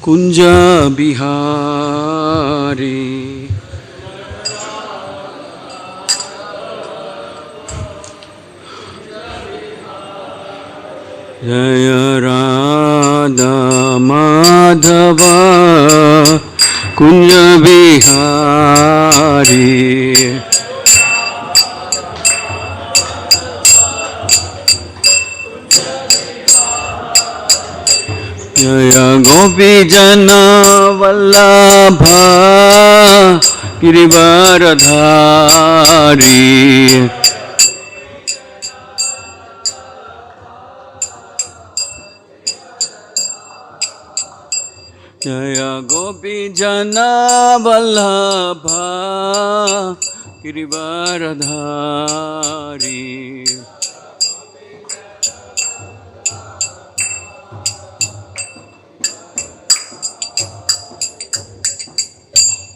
कुंज बिहारी जय राधा माधव कुंज बिहारी जय गोपी जन वल्लभ गिरिवरधारी जय गोपी जन वल्लभ गिरिवरधारी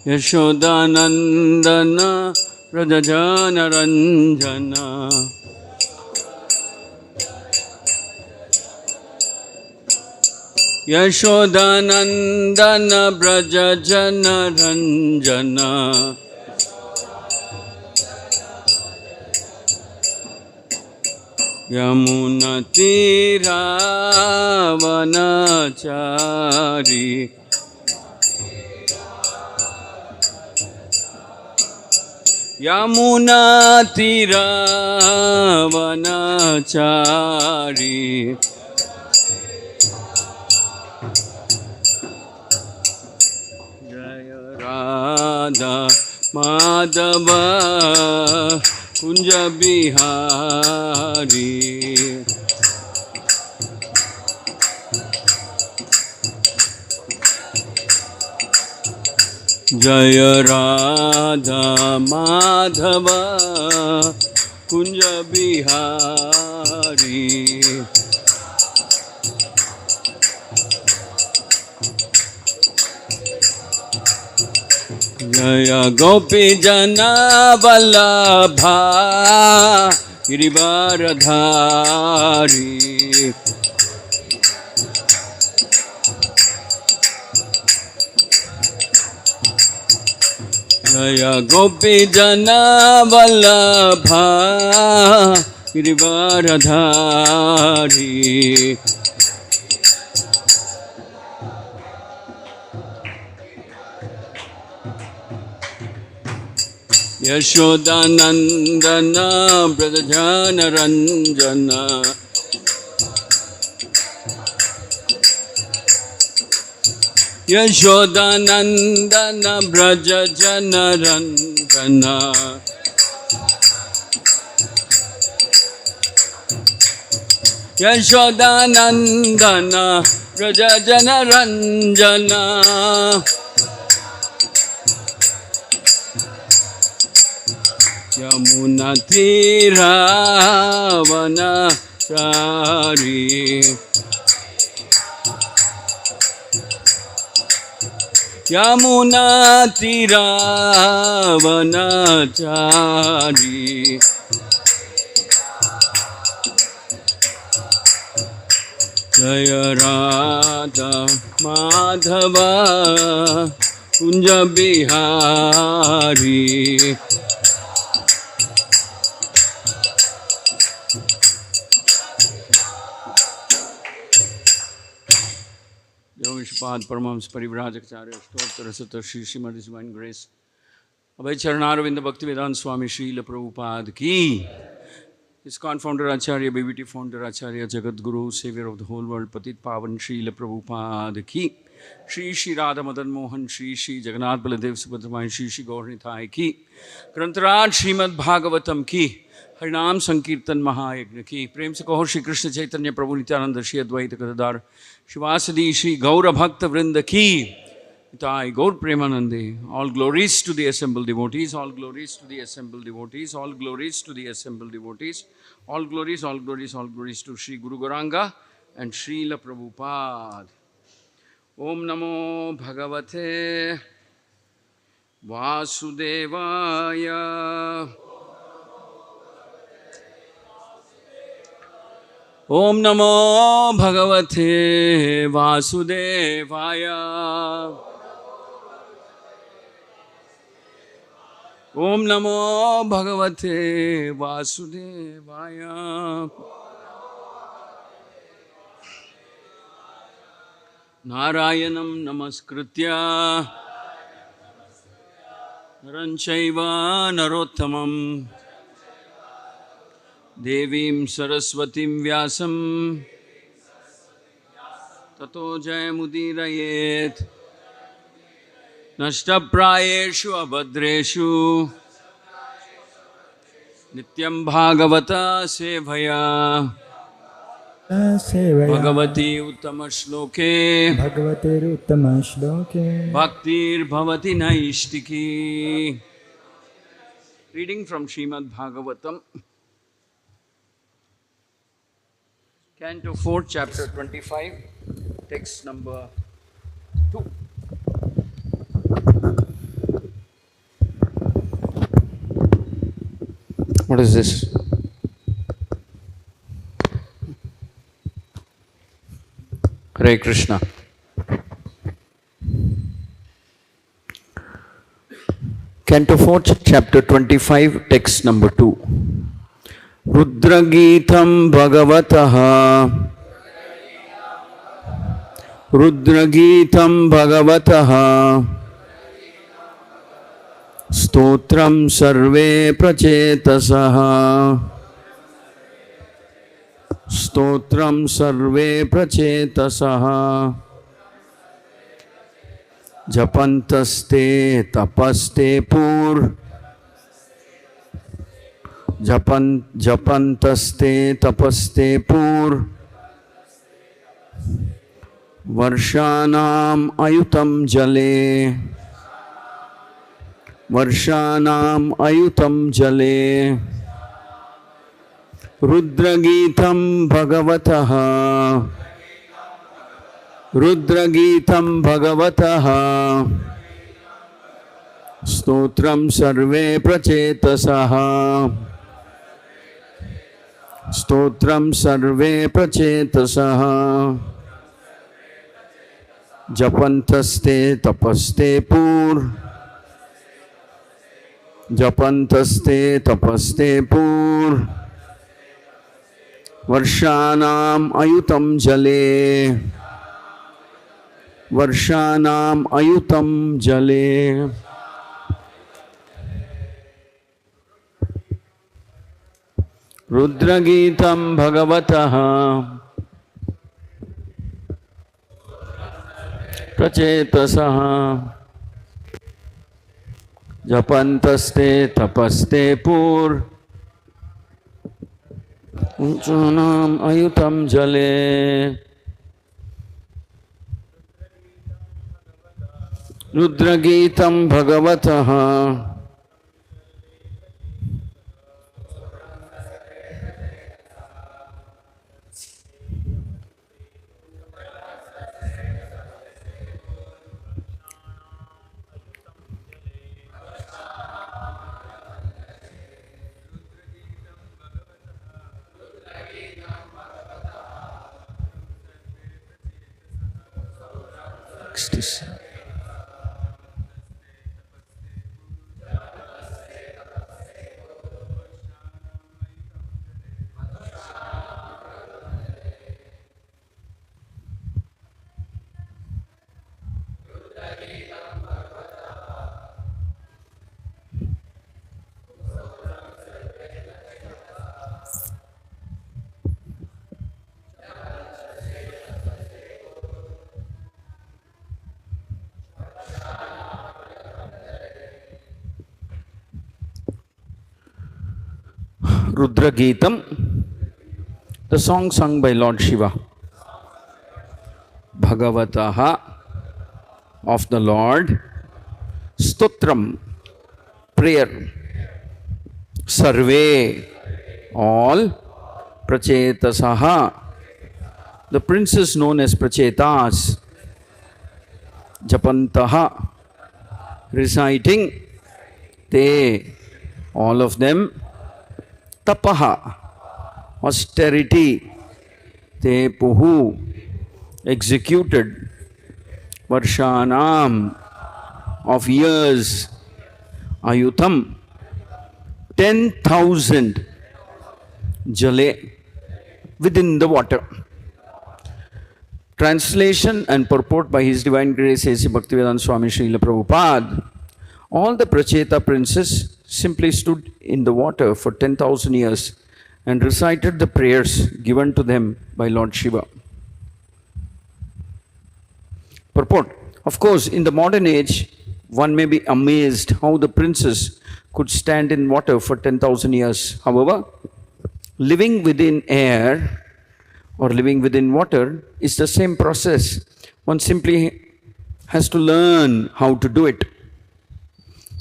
यशोदानंदन व्रजजन रंजन यशोदानंदन व्रजजन रंजन यमुना तीरावनचारी यमुना तीरावनचारी जय राधा माधव कुंज बिहारी जय राधा माधव कुंज बिहारी जय गोपी जन वल्लभ गिरिवरधारी जय गोपी जन वल्लभ गिरिवरधारी यशोदानंदन व्रजजन रंजन यशोदानंदन व्रजजन रंजन यशोदानंदन व्रजजन रंजन यमुना तीरावनचारी यमुना तीरावनचारी जय राधा माधव कुंज बिहारी विश्वपाद परमहंस परिव्राजकाचार्य अष्टोत्तर शत श्री श्रीमद डिवाइन ग्रेस अभय चरणारविंद भक्ति वेदांत स्वामी श्रील प्रभुपाद की ISKCON founder Acharya, BBT founder Acharya, Jagat Guru, savior of the whole world, Patit Pavan Srila Prabhupada ki, Shri Shri Radha Madan Mohan, Shri Shri Jagannath Baladev Subhadra, Shri Shri Gaur Nitai ki, Grantaraj Srimad Bhagavatam ki, Harinam Sankirtan Mahayagna ki, Prem se kaho Shri Krishna Chaitanya Prabhu Nityananda Shri Advaita Gadadhar, Shivasadi Shri Gaura Bhakta Vrinda ki, Nitai Gaur Premanande, all glories to the assembled devotees, all glories to the assembled devotees, all glories to the assembled devotees, all glories, all glories, all glories to Shri Guru Gauranga and Srila Prabhupada. Om Namo Bhagavate Vasudevaya Om Namo Bhagavate Vasudevaya. Om Namo Bhagavate Vasudevaya. Narayanam Namaskritya Naranchaiva Narottamam Devim Saraswatim Vyasam Tato Jayamudirayet Nashtaprayeshu Abhadreshu Nityam Bhagavata Sevaya Bhagavati Uttama Shloke Bhaktir Bhavati Naishtiki. Reading from Srimad Bhagavatam, Canto 4, Chapter 25, text number 2. What is this? Hare Krishna. Canto 4, Chapter 25, text number 2. Rudragītam Bhagavataha Rudragītam Bhagavataha Stotram Sarve Prachetasaha Stotram Sarve Prachetasaha Japantaste Tapaste Pur Japantaste Tapaste Pur Varshanam Ayutam Jale Varshanam Ayutam Jale Rudragītam Bhagavataha Rudragītam Bhagavataha Stotram Sarve Prachetasaha Stotram Sarve Prachetasaha Japantaste Tapaste Pur Japantaste Tapaste Pur Varshanam Ayutam Jale Varshanam Ayutam Jale. Rudragītam Bhagavataha Prachetasaha Japantaste Tapaste Pur Varshanam Ayutam Jale. Rudragītam Bhagavataha Rudragītam, the song sung by Lord Shiva. Bhagavataha, of the Lord. Stotram, prayer. Sarve, all. Prachetasaha, the princes known as Prachetas. Japantaha, reciting. Te, all of them. Tapaha, austerity. te puhu executed varshanam of years ayutam 10,000 jale within the water. Translation and purport by His Divine Grace A.C. Bhaktivedanta Swami Srila Prabhupada. All the Pracheta princes simply stood in the water for 10,000 years and recited the prayers given to them by Lord Shiva. Purport. Of course, in the modern age, one may be amazed how the princes could stand in water for 10,000 years. However, living within air or living within water is the same process. One simply has to learn how to do it.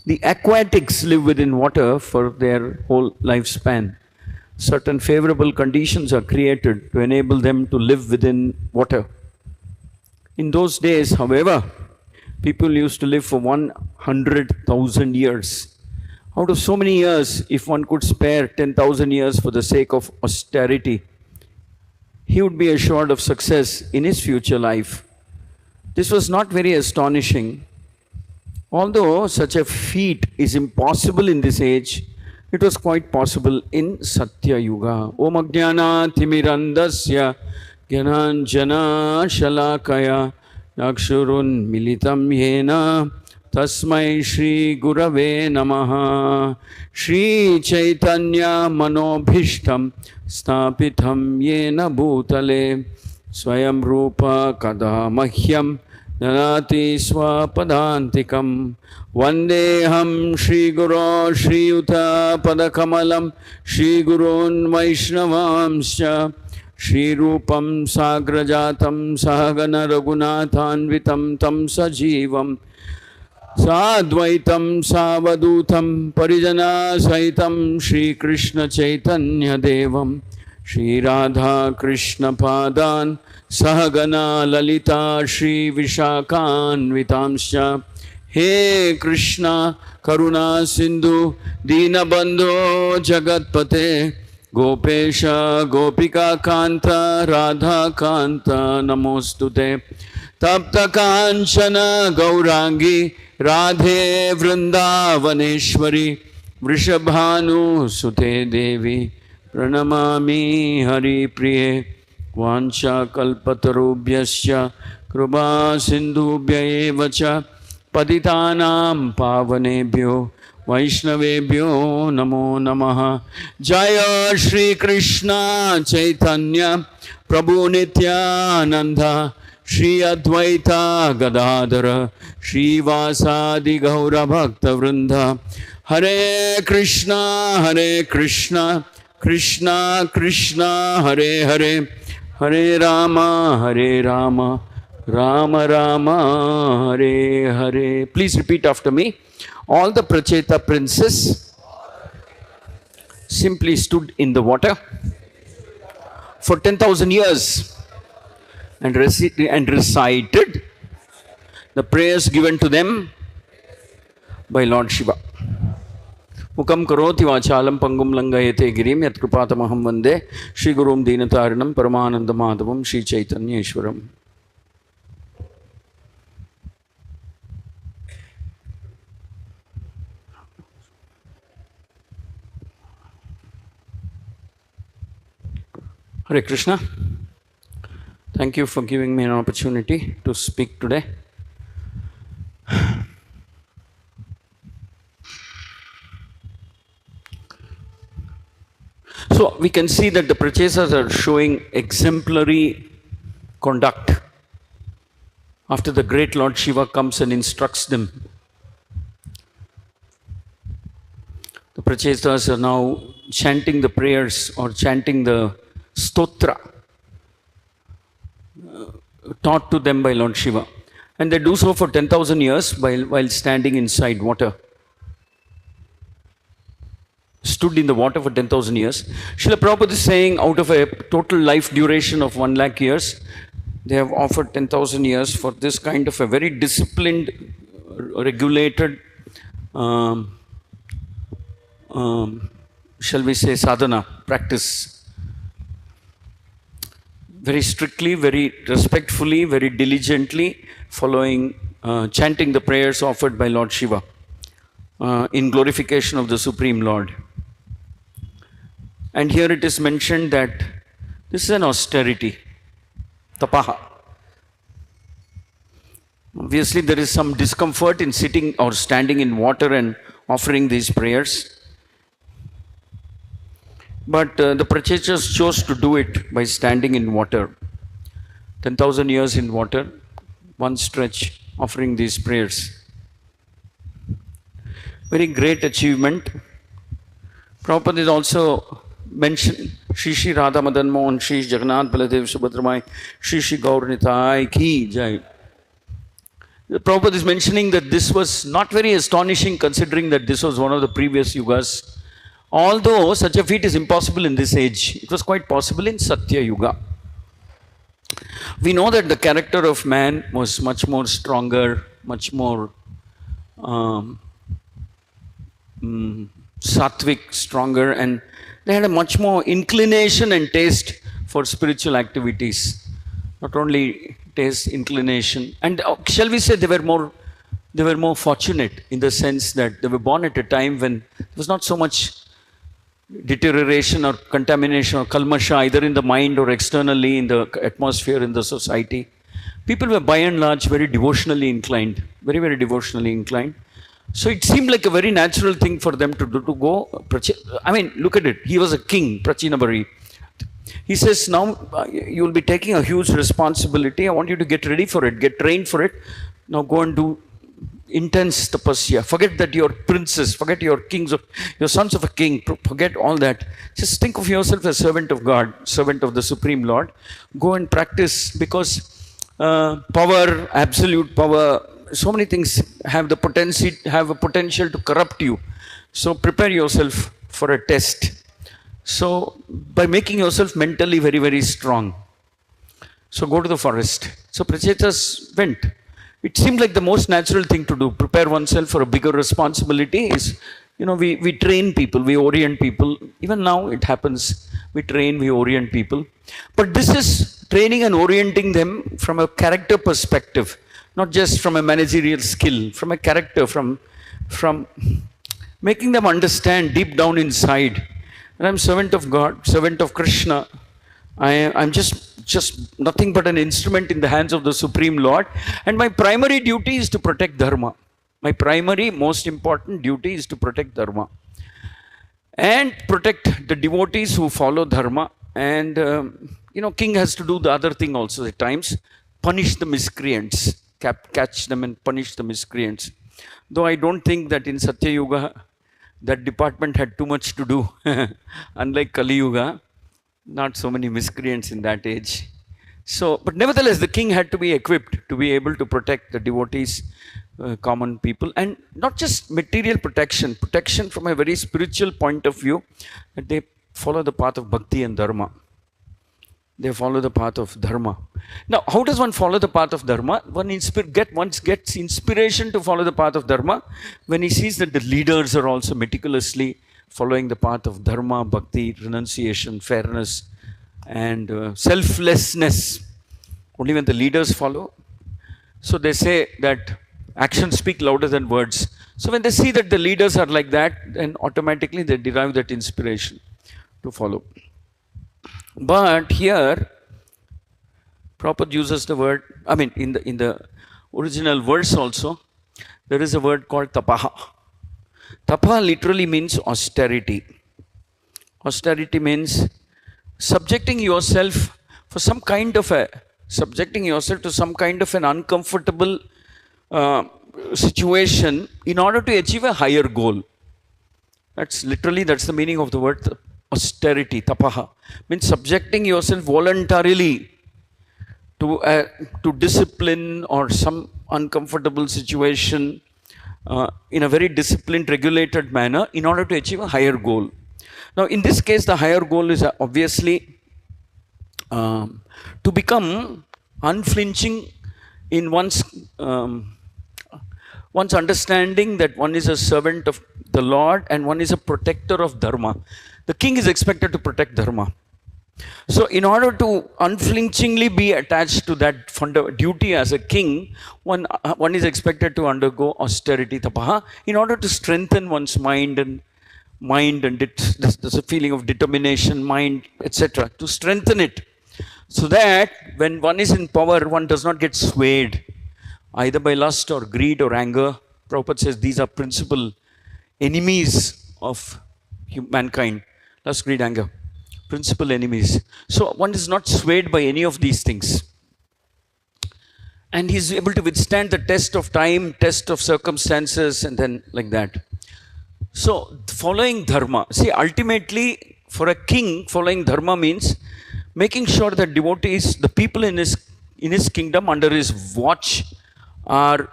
The aquatics live within water for their whole lifespan. Certain favorable conditions are created to enable them to live within water. In those days, however, people used to live for 100,000 years. Out of so many years, if one could spare 10,000 years for the sake of austerity, he would be assured of success in his future life. This was not very astonishing. Although such a feat is impossible in this age, it was quite possible in Satya Yuga. Om Ajnana Timirandasya Gyananjana Shalakaya Yakshurun Militam Yena Tasmai Shri Gurave Namaha. Shri Chaitanya Manobhishtam Stapitham Yena Bhutale Swayam Rupa Kada Mahyam Nanati Swapadantikam Vandeham Shri Guru Shri Yuta Padakamalam Shri Gurun Vaishnavamscha Shri Rupam Sagrajatam Sahagana Raghunathanvitam Tam Sajivam Sadvaitam Savadutam Parijana Saitam Shri Krishna Chaitanya Devam Shri Radha Krishna Padan Sahagana Lalita Shri Vishakan Vitamscha. He Krishna Karuna Sindhu Dinabandho Jagatpate Gopesha Gopika Kanta Radha Kanta Namostute Tapta Kanchana Gaurangi Radhe Vrindavaneshwari Vrishabhanu Sute Devi Pranamami Hari Priye Vancha Kalpatarubhyasya Krupa Sindhubhya Evacha Patitanam Pavanebhyo Vaishnavebhyo Namo Namaha. Jaya Shri Krishna Chaitanya Prabhu Nityananda Shri Advaita Gadadhara Shri Vasadi Gaura Bhakta Vrinda. Hare Krishna Krishna Krishna Hare Hare Hare Rama Rama Rama Hare Hare. Please repeat after me. All the Pracheta princes simply stood in the water for 10,000 years and recited the prayers given to them by Lord Shiva. Mukam karoti vachalam pangum langayate girim yat kripatamaham vande Shri Gurum Dinatarinam Paramananda Madhavam Shri Chaitanya Ishwaram. Hare Krishna. Thank you for giving me an opportunity to speak today. So we can see that the Prachetas are showing exemplary conduct after the great Lord Shiva comes and instructs them. The Prachetas are now chanting the prayers or chanting the stotra taught to them by Lord Shiva. And they do so for 10,000 years while standing inside water. Stood in the water for 10,000 years. Srila Prabhupada is saying out of a total life duration of 1 lakh years, they have offered 10,000 years for this kind of a very disciplined, regulated, shall we say, sadhana, practice. very strictly, very respectfully, very diligently following, chanting the prayers offered by Lord Shiva in glorification of the Supreme Lord. And here it is mentioned that this is an austerity, tapaha. Obviously, there is some discomfort in sitting or standing in water and offering these prayers. But the Prachechas chose to do it by standing in water. 10,000 years in water, one stretch, offering these prayers. Very great achievement. Prabhupada is also mentioned Shri Shri Radha Madan Mohan, Shri Jagannath Baladev Subhadramai, Shri Shri Gaur Nitai Ki Jai. Prabhupada is mentioning that this was not very astonishing considering that this was one of the previous yugas. Although such a feat is impossible in this age, it was quite possible in Satya Yuga. We know that the character of man was much more stronger, much more sattvic, stronger, and they had a much more inclination and taste for spiritual activities. Not only taste, inclination, and shall we say they were more fortunate in the sense that they were born at a time when there was not so much deterioration or contamination or kalmasha either in the mind or externally in the atmosphere in the society. People were by and large very devotionally inclined, very, very devotionally inclined. So it seemed like a very natural thing for them to do, to go. I mean, look at it. He was a king, Prachinabari. He says, now you will be taking a huge responsibility. I want you to get ready for it, get trained for it. Now go and do intense tapasya. Forget that you're princes, forget your kings, your sons of a king, forget all that. Just think of yourself as servant of God, servant of the Supreme Lord. Go and practice, because power, absolute power, so many things have a potential to corrupt you. So prepare yourself for a test. So by making yourself mentally very, very strong. So go to the forest. So Prachetas went. It seemed like the most natural thing to do. Prepare oneself for a bigger responsibility is, we train people, we orient people. Even now it happens. We train, we orient people. But this is training and orienting them from a character perspective, not just from a managerial skill, from a character, from making them understand deep down inside. And I'm servant of God, servant of Krishna. I'm just nothing but an instrument in the hands of the Supreme Lord. And my primary duty is to protect Dharma. My primary, most important duty is to protect Dharma. And protect the devotees who follow Dharma. And, king has to do the other thing also at times. Punish the miscreants. Catch them and punish the miscreants. Though I don't think that in Satya Yuga, that department had too much to do. Unlike Kali Yuga, not so many miscreants in that age. So, but nevertheless, the king had to be equipped to be able to protect the devotees, common people, and not just material protection from a very spiritual point of view, that they follow the path of bhakti and dharma. They follow the path of dharma. Now, how does one follow the path of dharma? One gets inspiration to follow the path of dharma when he sees that the leaders are also meticulously following the path of dharma, bhakti, renunciation, fairness, and selflessness. Only when the leaders follow. So they say that actions speak louder than words. So when they see that the leaders are like that, then automatically they derive that inspiration to follow. But here, Prabhupada uses the word, in the original verse also, there is a word called tapaha. Tapaha literally means austerity. Austerity means subjecting yourself to some kind of an uncomfortable situation in order to achieve a higher goal. That's the meaning of the word austerity, tapaha. Means subjecting yourself voluntarily to discipline or some uncomfortable situation in a very disciplined, regulated manner in order to achieve a higher goal. Now, in this case, the higher goal is obviously to become unflinching in one's understanding that one is a servant of the Lord and one is a protector of dharma. The king is expected to protect dharma. So, in order to unflinchingly be attached to that duty as a king, one is expected to undergo austerity, tapaha, in order to strengthen one's mind and there's a feeling of determination, mind, etc., to strengthen it, so that when one is in power, one does not get swayed either by lust or greed or anger. Prabhupada says these are principal enemies of mankind: lust, greed, anger, principal enemies. So one is not swayed by any of these things, and he's able to withstand the test of time, test of circumstances, and then like that. So following dharma, see, ultimately for a king, following dharma means making sure that devotees, the people in his kingdom under his watch, are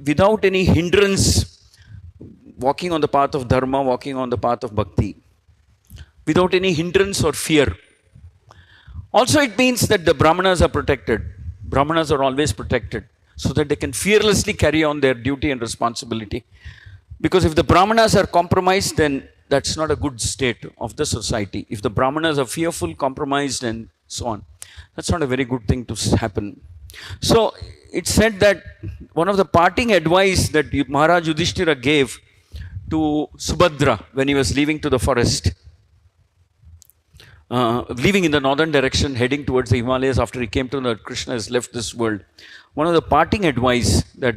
without any hindrance walking on the path of dharma, walking on the path of bhakti, without any hindrance or fear. Also, it means that the brahmanas are protected. Brahmanas are always protected so that they can fearlessly carry on their duty and responsibility. Because if the brahmanas are compromised, then that's not a good state of the society. If the brahmanas are fearful, compromised, and so on, that's not a very good thing to happen. So it's said that one of the parting advice that Maharaj Yudhishthira gave to Subhadra when he was leaving to the forest, leaving in the northern direction, heading towards the Himalayas after he came to know that Krishna has left this world. One of the parting advice that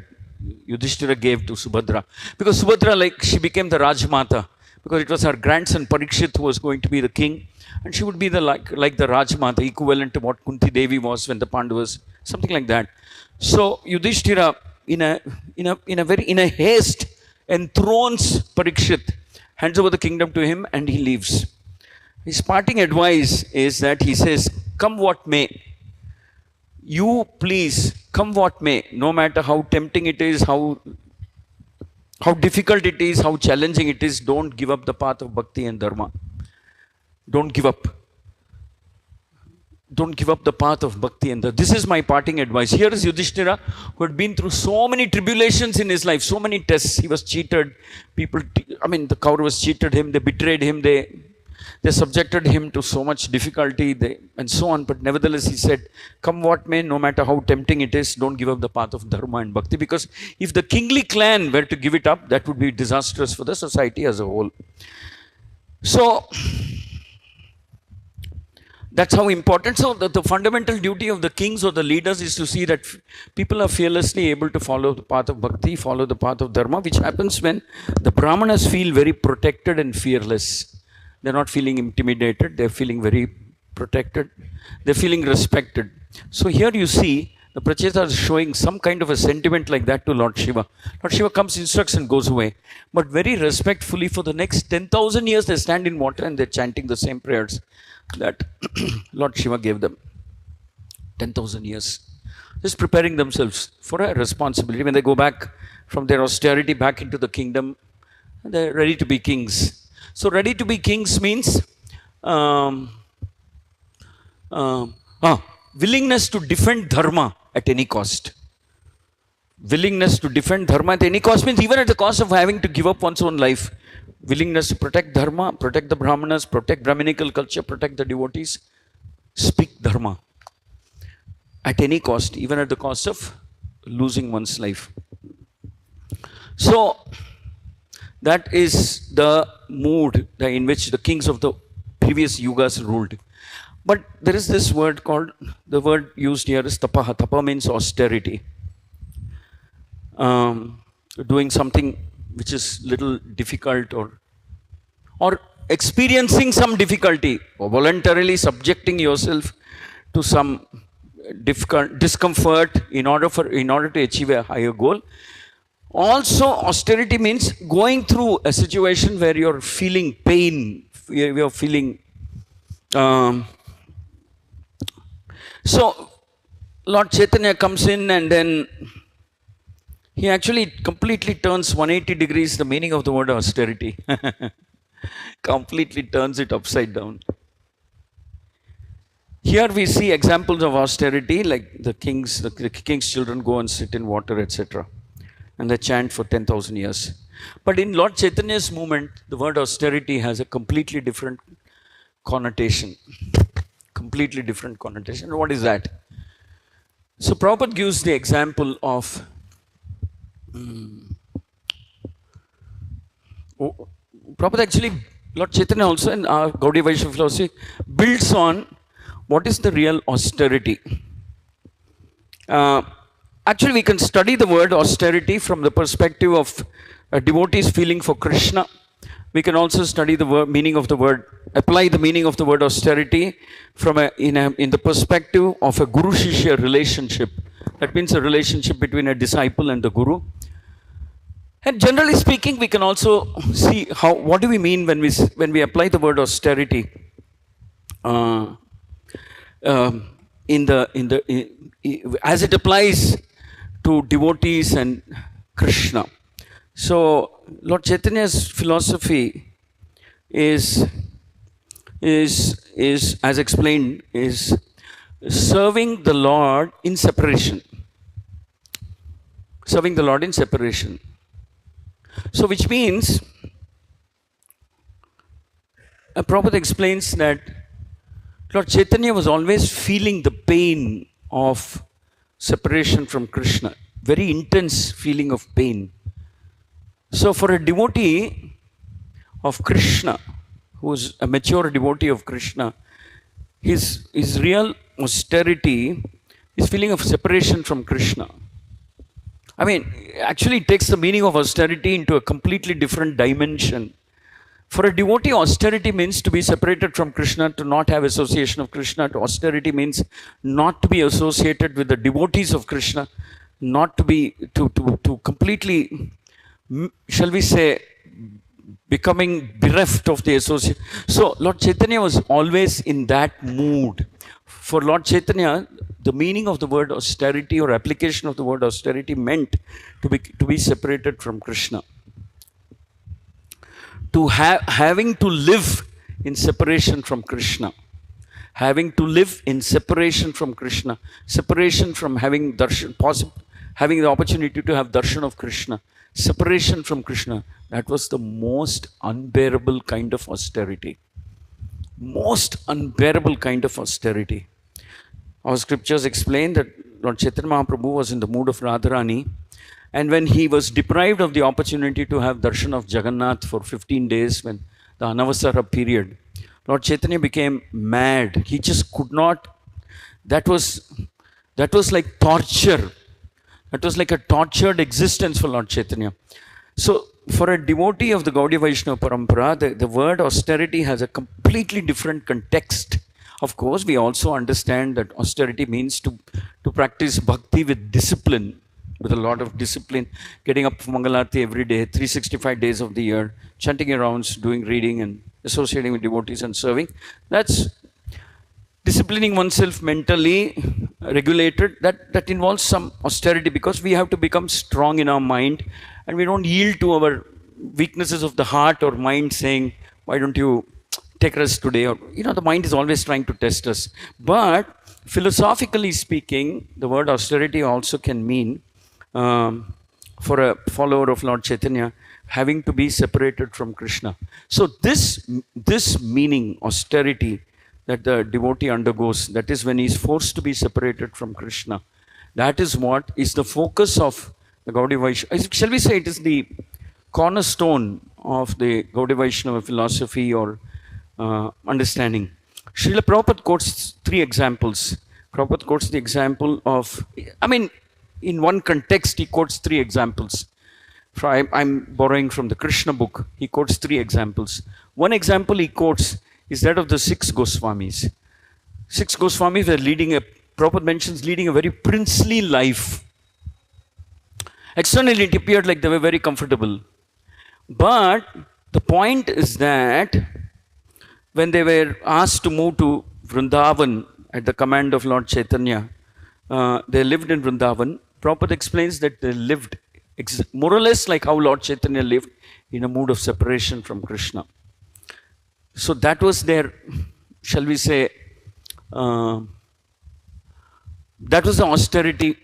Yudhishthira gave to Subhadra, because Subhadra, like, she became the Rajmata, because it was her grandson Parikshit who was going to be the king, and she would be the like the Rajmata, equivalent to what Kunti Devi was when the Pandavas, something like that. So Yudhishthira, in a haste, enthrones Parikshit, hands over the kingdom to him, and he leaves. His parting advice is that he says, "Come what may, you please, come what may, no matter how tempting it is, how difficult it is, how challenging it is, don't give up the path of bhakti and dharma. Don't give up. Don't give up the path of bhakti and dharma." This is my parting advice. Here is Yudhishthira, who had been through so many tribulations in his life, so many tests. He was cheated. The Kauravas cheated him, they betrayed him, they subjected him to so much difficulty, and so on. But nevertheless, he said, "Come what may, no matter how tempting it is, don't give up the path of dharma and bhakti." Because if the kingly clan were to give it up, that would be disastrous for the society as a whole. So that's how important. So the fundamental duty of the kings or the leaders is to see that people are fearlessly able to follow the path of bhakti, follow the path of dharma, which happens when the brahmanas feel very protected and fearless. They're not feeling intimidated. They're feeling very protected. They're feeling respected. So here you see the Prachetas is showing some kind of a sentiment like that to Lord Shiva. Lord Shiva comes, instructs, and goes away. But very respectfully, for the next 10,000 years, they stand in water and they're chanting the same prayers that Lord Shiva gave them. 10,000 years. Just preparing themselves for a responsibility. When they go back from their austerity back into the kingdom, they're ready to be kings. So ready to be kings means willingness to defend dharma at any cost. Willingness to defend dharma at any cost means even at the cost of having to give up one's own life. Willingness to protect dharma, protect the brahmanas, protect Brahminical culture, protect the devotees, speak dharma at any cost, even at the cost of losing one's life. So that is the mood in which the kings of the previous yugas ruled. But there is this word called, the word used here is tapaha. Tapa means austerity. Doing something which is little difficult or experiencing some difficulty, or voluntarily subjecting yourself to some discomfort in order to achieve a higher goal. Also, austerity means going through a situation where you're feeling pain, you're feeling. So, Lord Chaitanya comes in and then he actually completely turns 180 degrees the meaning of the word austerity. Completely turns it upside down. Here we see examples of austerity, like the king's children go and sit in water, etc. And they chant for 10,000 years. But in Lord Chaitanya's movement, the word austerity has a completely different connotation. completely different connotation. What is that? So Prabhupada gives the example of Prabhupada actually, Lord Chaitanya also in our Gaudiya Vaishnava philosophy builds on what is the real austerity. Actually, we can study the word austerity from the perspective of a devotee's feeling for Krishna. We can also study the meaning of the word, apply the meaning of the word austerity from in the perspective of a guru-shishya relationship. That means a relationship between a disciple and the guru. And generally speaking, we can also see what do we mean when we apply the word austerity as it applies to devotees and Krishna. So Lord Chaitanya's philosophy is as explained, is serving the Lord in separation. Serving the Lord in separation. So which means, Prabhupada explains that Lord Chaitanya was always feeling the pain of separation from Krishna. Very intense feeling of pain. So for a devotee of Krishna, who is a mature devotee of Krishna, his real austerity is feeling of separation from Krishna. I mean, actually it takes the meaning of austerity into a completely different dimension. For a devotee, austerity means to be separated from Krishna, to not have association of Krishna. Austerity means not to be associated with the devotees of Krishna, not to be, to completely, shall we say, becoming bereft of the association. So Lord Chaitanya was always in that mood. For Lord Chaitanya, the meaning of the word austerity or application of the word austerity meant to be separated from Krishna. Having to live in separation from Krishna. Having to live in separation from Krishna. Separation from having darshan, having the opportunity to have darshan of Krishna. Separation from Krishna. That was the most unbearable kind of austerity. Most unbearable kind of austerity. Our scriptures explain that Lord Chaitanya Mahaprabhu was in the mood of Radharani, and when he was deprived of the opportunity to have darshan of Jagannath for 15 days, when the Anavasara period, Lord Chaitanya became mad. He just could not. That was like torture. That was like a tortured existence for Lord Chaitanya. So for a devotee of the Gaudiya Vaishnava Parampara, the word austerity has a completely different context. Of course, we also understand that austerity means to practice bhakti with discipline, with a lot of discipline, getting up for Mangalarti every day, 365 days of the year, chanting your rounds, doing reading and associating with devotees and serving. That's disciplining oneself mentally, regulated. That involves some austerity, because we have to become strong in our mind and we don't yield to our weaknesses of the heart or mind saying, why don't you take rest today? Or, the mind is always trying to test us. But philosophically speaking, the word austerity also can mean, for a follower of Lord Chaitanya, having to be separated from Krishna. So this meaning, austerity, that the devotee undergoes, that is when he is forced to be separated from Krishna. That is what is the focus of the Gaudiya Vaishnava. Shall we say it is the cornerstone of the Gaudiya Vaishnava philosophy or understanding. Srila Prabhupada quotes three examples. Prabhupada quotes the example of, in one context he quotes three examples. I'm borrowing from the Krishna book. He quotes three examples. One example he quotes is that of the 6 Goswamis. 6 Goswamis were Prabhupada mentions, leading a very princely life. Externally it appeared like they were very comfortable. But the point is that when they were asked to move to Vrindavan at the command of Lord Chaitanya, they lived in Vrindavan. Prabhupada explains that they lived more or less like how Lord Chaitanya lived, in a mood of separation from Krishna. So that was their, shall we say, that was the austerity.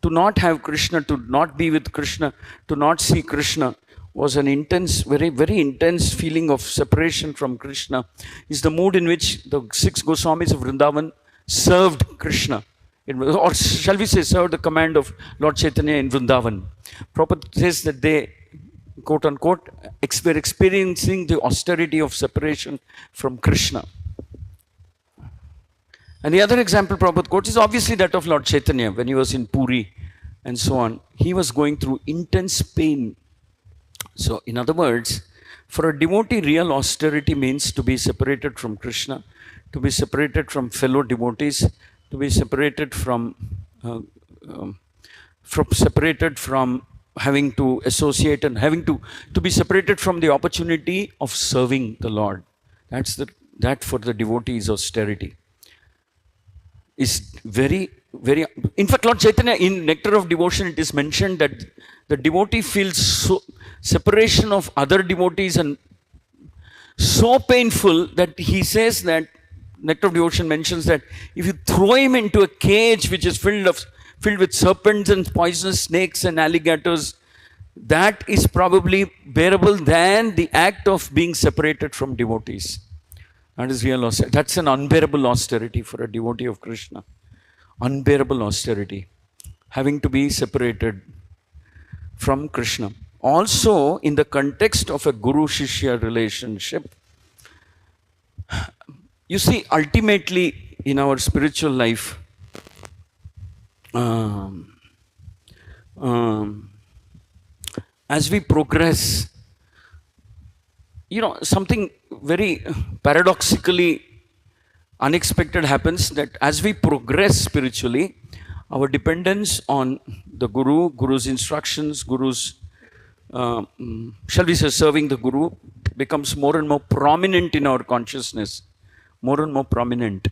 To not have Krishna, to not be with Krishna, to not see Krishna, was an intense, very, very intense feeling of separation from Krishna, is the mood in which the 6 Goswamis of Vrindavan served Krishna. Or shall we say, served the command of Lord Chaitanya in Vrindavan. Prabhupada says that they, quote unquote, were experiencing the austerity of separation from Krishna. And the other example Prabhupada quotes is obviously that of Lord Chaitanya when he was in Puri and so on. He was going through intense pain. So, in other words, for a devotee, real austerity means to be separated from Krishna, to be separated from fellow devotees, to be separated from having to associate and having to be separated from the opportunity of serving the Lord. That for the devotee is austerity. Is very, very. In fact, Lord Chaitanya, in Nectar of Devotion, it is mentioned that the devotee feels separation of other devotees and so painful that he says that Nectar of Devotion mentions that if you throw him into a cage which is filled with serpents and poisonous snakes and alligators, that is probably bearable than the act of being separated from devotees. That is real austerity. That's an unbearable austerity for a devotee of Krishna. Unbearable austerity. Having to be separated from Krishna. Also, in the context of a Guru-Shishya relationship, you see, ultimately in our spiritual life, as we progress, something very paradoxically unexpected happens, that as we progress spiritually, our dependence on the Guru's instructions, shall we say, serving the Guru, becomes more and more prominent in our consciousness. More and more prominent.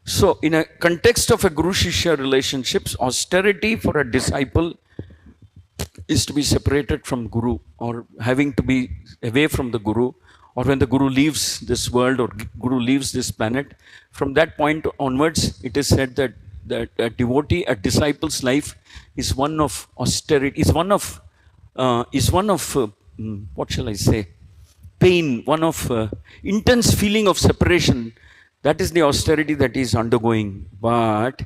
So, in a context of a Guru-Shishya relationships, austerity for a disciple is to be separated from Guru, or having to be away from the Guru, or when the Guru leaves this world or Guru leaves this planet. From that point onwards, it is said that a devotee, a disciple's life is one of austerity, is one of what shall I say, pain, one of intense feeling of separation. That is the austerity that he is undergoing. But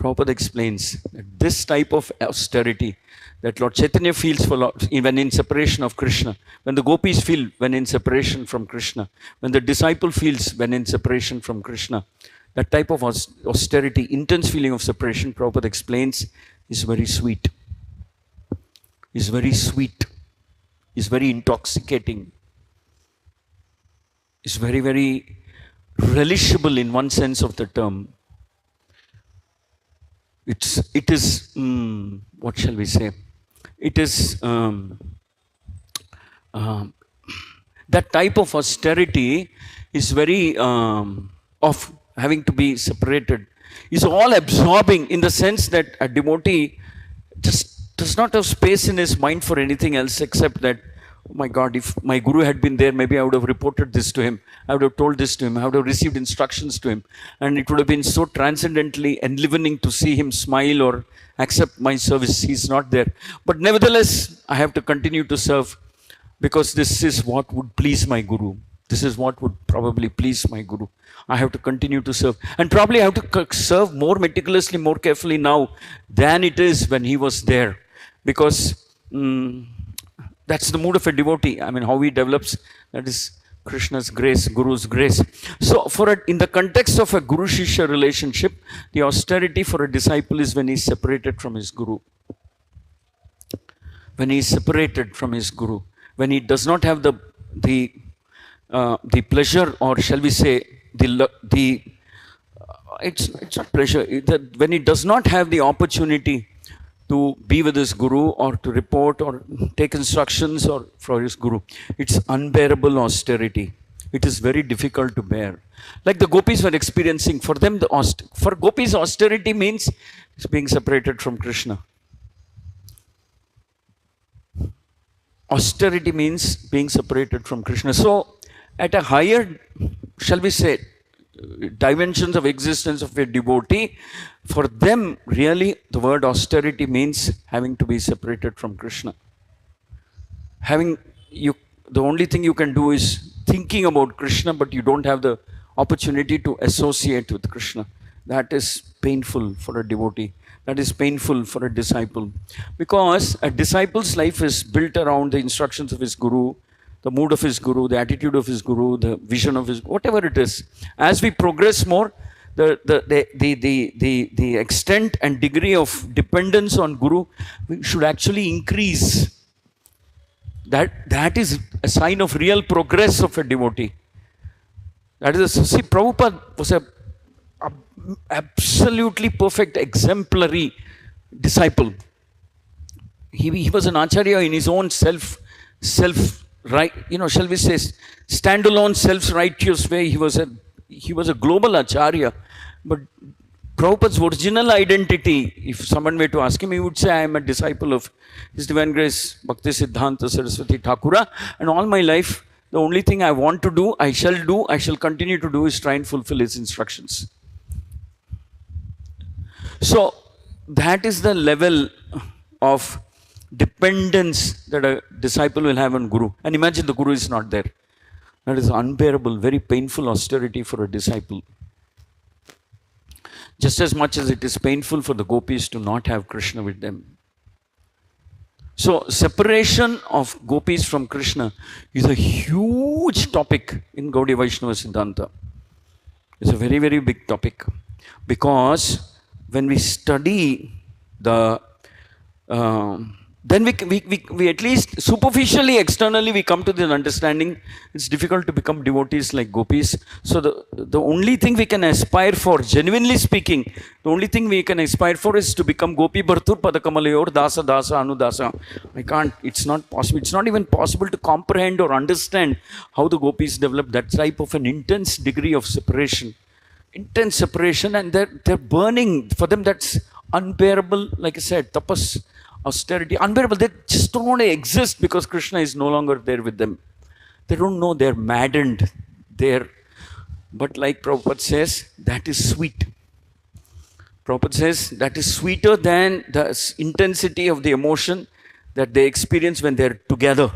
Prabhupada explains that this type of austerity that Lord Chaitanya feels when in separation of Krishna, when the gopis feel when in separation from Krishna, when the disciple feels when in separation from Krishna, that type of austerity, intense feeling of separation, Prabhupada explains, is very sweet. Is very sweet. Is very intoxicating. Is very, very relishable in one sense of the term. It is, what shall we say? It is, that type of austerity is very, of having to be separated, is all absorbing in the sense that a devotee just does not have space in his mind for anything else except that, oh my God, if my Guru had been there, maybe I would have reported this to him. I would have told this to him. I would have received instructions to him. And it would have been so transcendently enlivening to see him smile or accept my service. He's not there. But nevertheless, I have to continue to serve because this is what would please my Guru. This is what would probably please my Guru. I have to continue to serve. And probably I have to serve more meticulously, more carefully now than it is when he was there. Because that's the mood of a devotee. I mean, how he develops, that is Krishna's grace, Guru's grace. So, in the context of a Guru-Shishya relationship, the austerity for a disciple is when he is separated from his Guru. When he is separated from his Guru. When he does not have the pleasure, or shall we say, it's not pleasure. When he does not have the opportunity to be with his Guru or to report or take instructions or for his Guru. It's unbearable austerity. It is very difficult to bear. Like the gopis were experiencing, for them, for gopis, austerity means being separated from Krishna. Austerity means being separated from Krishna. So, at a higher, shall we say, dimensions of existence of a devotee, for them, really, the word austerity means having to be separated from Krishna. Having the only thing you can do is thinking about Krishna, but you don't have the opportunity to associate with Krishna. That is painful for a devotee. That is painful for a disciple. Because a disciple's life is built around the instructions of his guru, the mood of his guru, the attitude of his guru, the vision of his, whatever it is. As we progress more, the extent and degree of dependence on guru should actually increase. That is a sign of real progress of a devotee. That is, see, Prabhupada was a absolutely perfect, exemplary disciple. He was an acharya in his own self right, shall we say, standalone, self-righteous way. He was a global acharya. But Prabhupada's original identity, if someone were to ask him, he would say, I am a disciple of His Divine Grace Bhakti Siddhanta Saraswati Thakura, and all my life, the only thing I want to do, I shall continue to do, is try and fulfill his instructions. So, that is the level of dependence that a disciple will have on Guru. And imagine the Guru is not there. That is unbearable, very painful austerity for a disciple. Just as much as it is painful for the gopis to not have Krishna with them. So, separation of gopis from Krishna is a huge topic in Gaudiya Vaishnava Siddhanta. It's a very, very big topic. Because when we study the then we at least superficially, externally, we come to the understanding it's difficult to become devotees like gopis. So the only thing we can aspire for, genuinely speaking, the only thing we can aspire for is to become gopi bhartur padakamalayor dasa dasa anudasa. I can't, it's not possible. It's not even possible to comprehend or understand how the gopis develop that type of an intense degree of separation. Intense separation, and they're burning. For them, that's unbearable. Like I said, tapas, austerity, unbearable. They just don't want to exist because Krishna is no longer there with them. They don't know, they're maddened. But like Prabhupada says, that is sweet. Prabhupada says that is sweeter than the intensity of the emotion that they experience when they're together.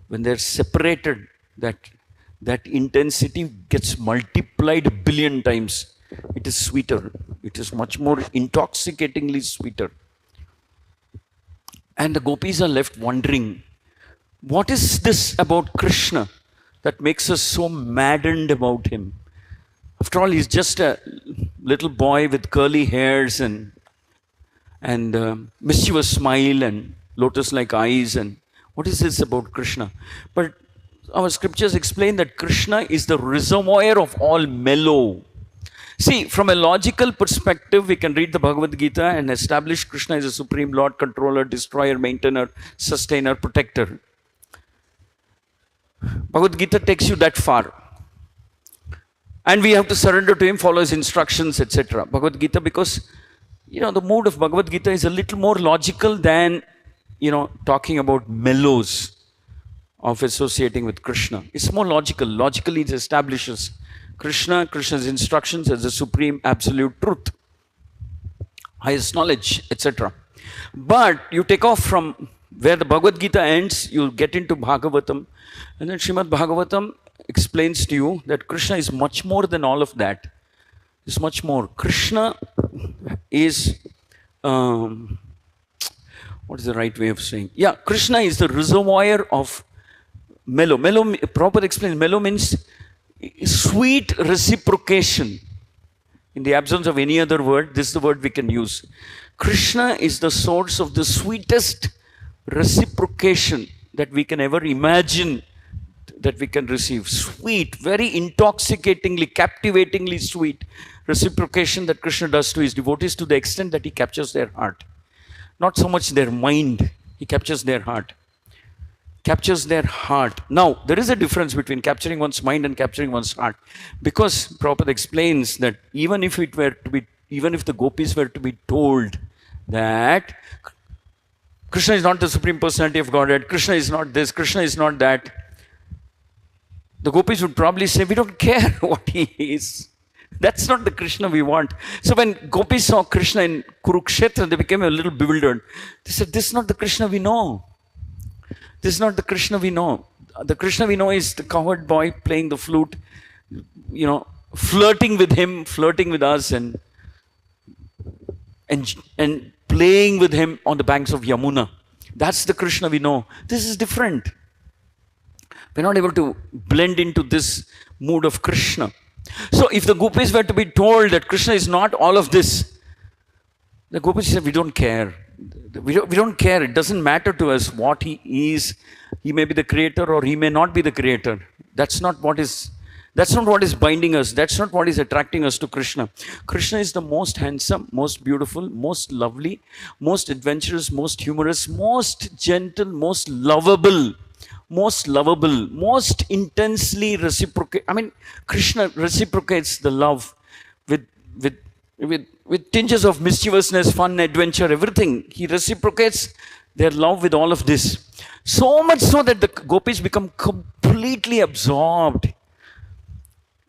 When they're separated, that intensity gets multiplied a billion times. It is sweeter. It is much more intoxicatingly sweeter. And the gopis are left wondering, what is this about Krishna that makes us so maddened about him? After all, he's just a little boy with curly hairs and mischievous smile and lotus-like eyes. And what is this about Krishna? But our scriptures explain that Krishna is the reservoir of all mellow. See, from a logical perspective, we can read the Bhagavad Gita and establish Krishna as a supreme Lord, controller, destroyer, maintainer, sustainer, protector. Bhagavad Gita takes you that far. And we have to surrender to him, follow his instructions, etc. Bhagavad Gita, because, the mood of Bhagavad Gita is a little more logical than, talking about mellows of associating with Krishna. It's more logical. Logically, it establishes Krishna's instructions as the supreme absolute truth, highest knowledge, etc. But you take off from where the Bhagavad Gita ends, you'll get into Bhagavatam, and then Srimad Bhagavatam explains to you that Krishna is much more than all of that. It's much more. Krishna is, what is the right way of saying? Yeah, Krishna is the reservoir of mellow. Mellow, Prabhupada explains, mellow means sweet reciprocation. In the absence of any other word, this is the word we can use. Krishna is the source of the sweetest reciprocation that we can ever imagine that we can receive. Sweet, very intoxicatingly, captivatingly sweet reciprocation that Krishna does to his devotees, to the extent that he captures their heart. Not so much their mind, he captures their heart. Captures their heart. Now, there is a difference between capturing one's mind and capturing one's heart. Because Prabhupada explains that even if the gopis were to be told that Krishna is not the Supreme Personality of Godhead, Krishna is not this, Krishna is not that, the gopis would probably say, we don't care what he is. That's not the Krishna we want. So when gopis saw Krishna in Kurukshetra, they became a little bewildered. They said, this is not the Krishna we know. This is not the Krishna we know. The Krishna we know is the cowherd boy playing the flute, flirting with him, flirting with us, and playing with him on the banks of Yamuna. That's the Krishna we know. This is different. We're not able to blend into this mood of Krishna. So if the gopis were to be told that Krishna is not all of this, the gopis said, we don't care. We don't care. It doesn't matter to us what he is. He may be the creator or he may not be the creator. That's not what is binding us. That's not what is attracting us to Krishna. Krishna is the most handsome, most beautiful, most lovely, most adventurous, most humorous, most gentle, most lovable, most intensely reciprocate. I mean, Krishna reciprocates the love with tinges of mischievousness, fun, adventure, everything. He reciprocates their love with all of this. So much so that the gopis become completely absorbed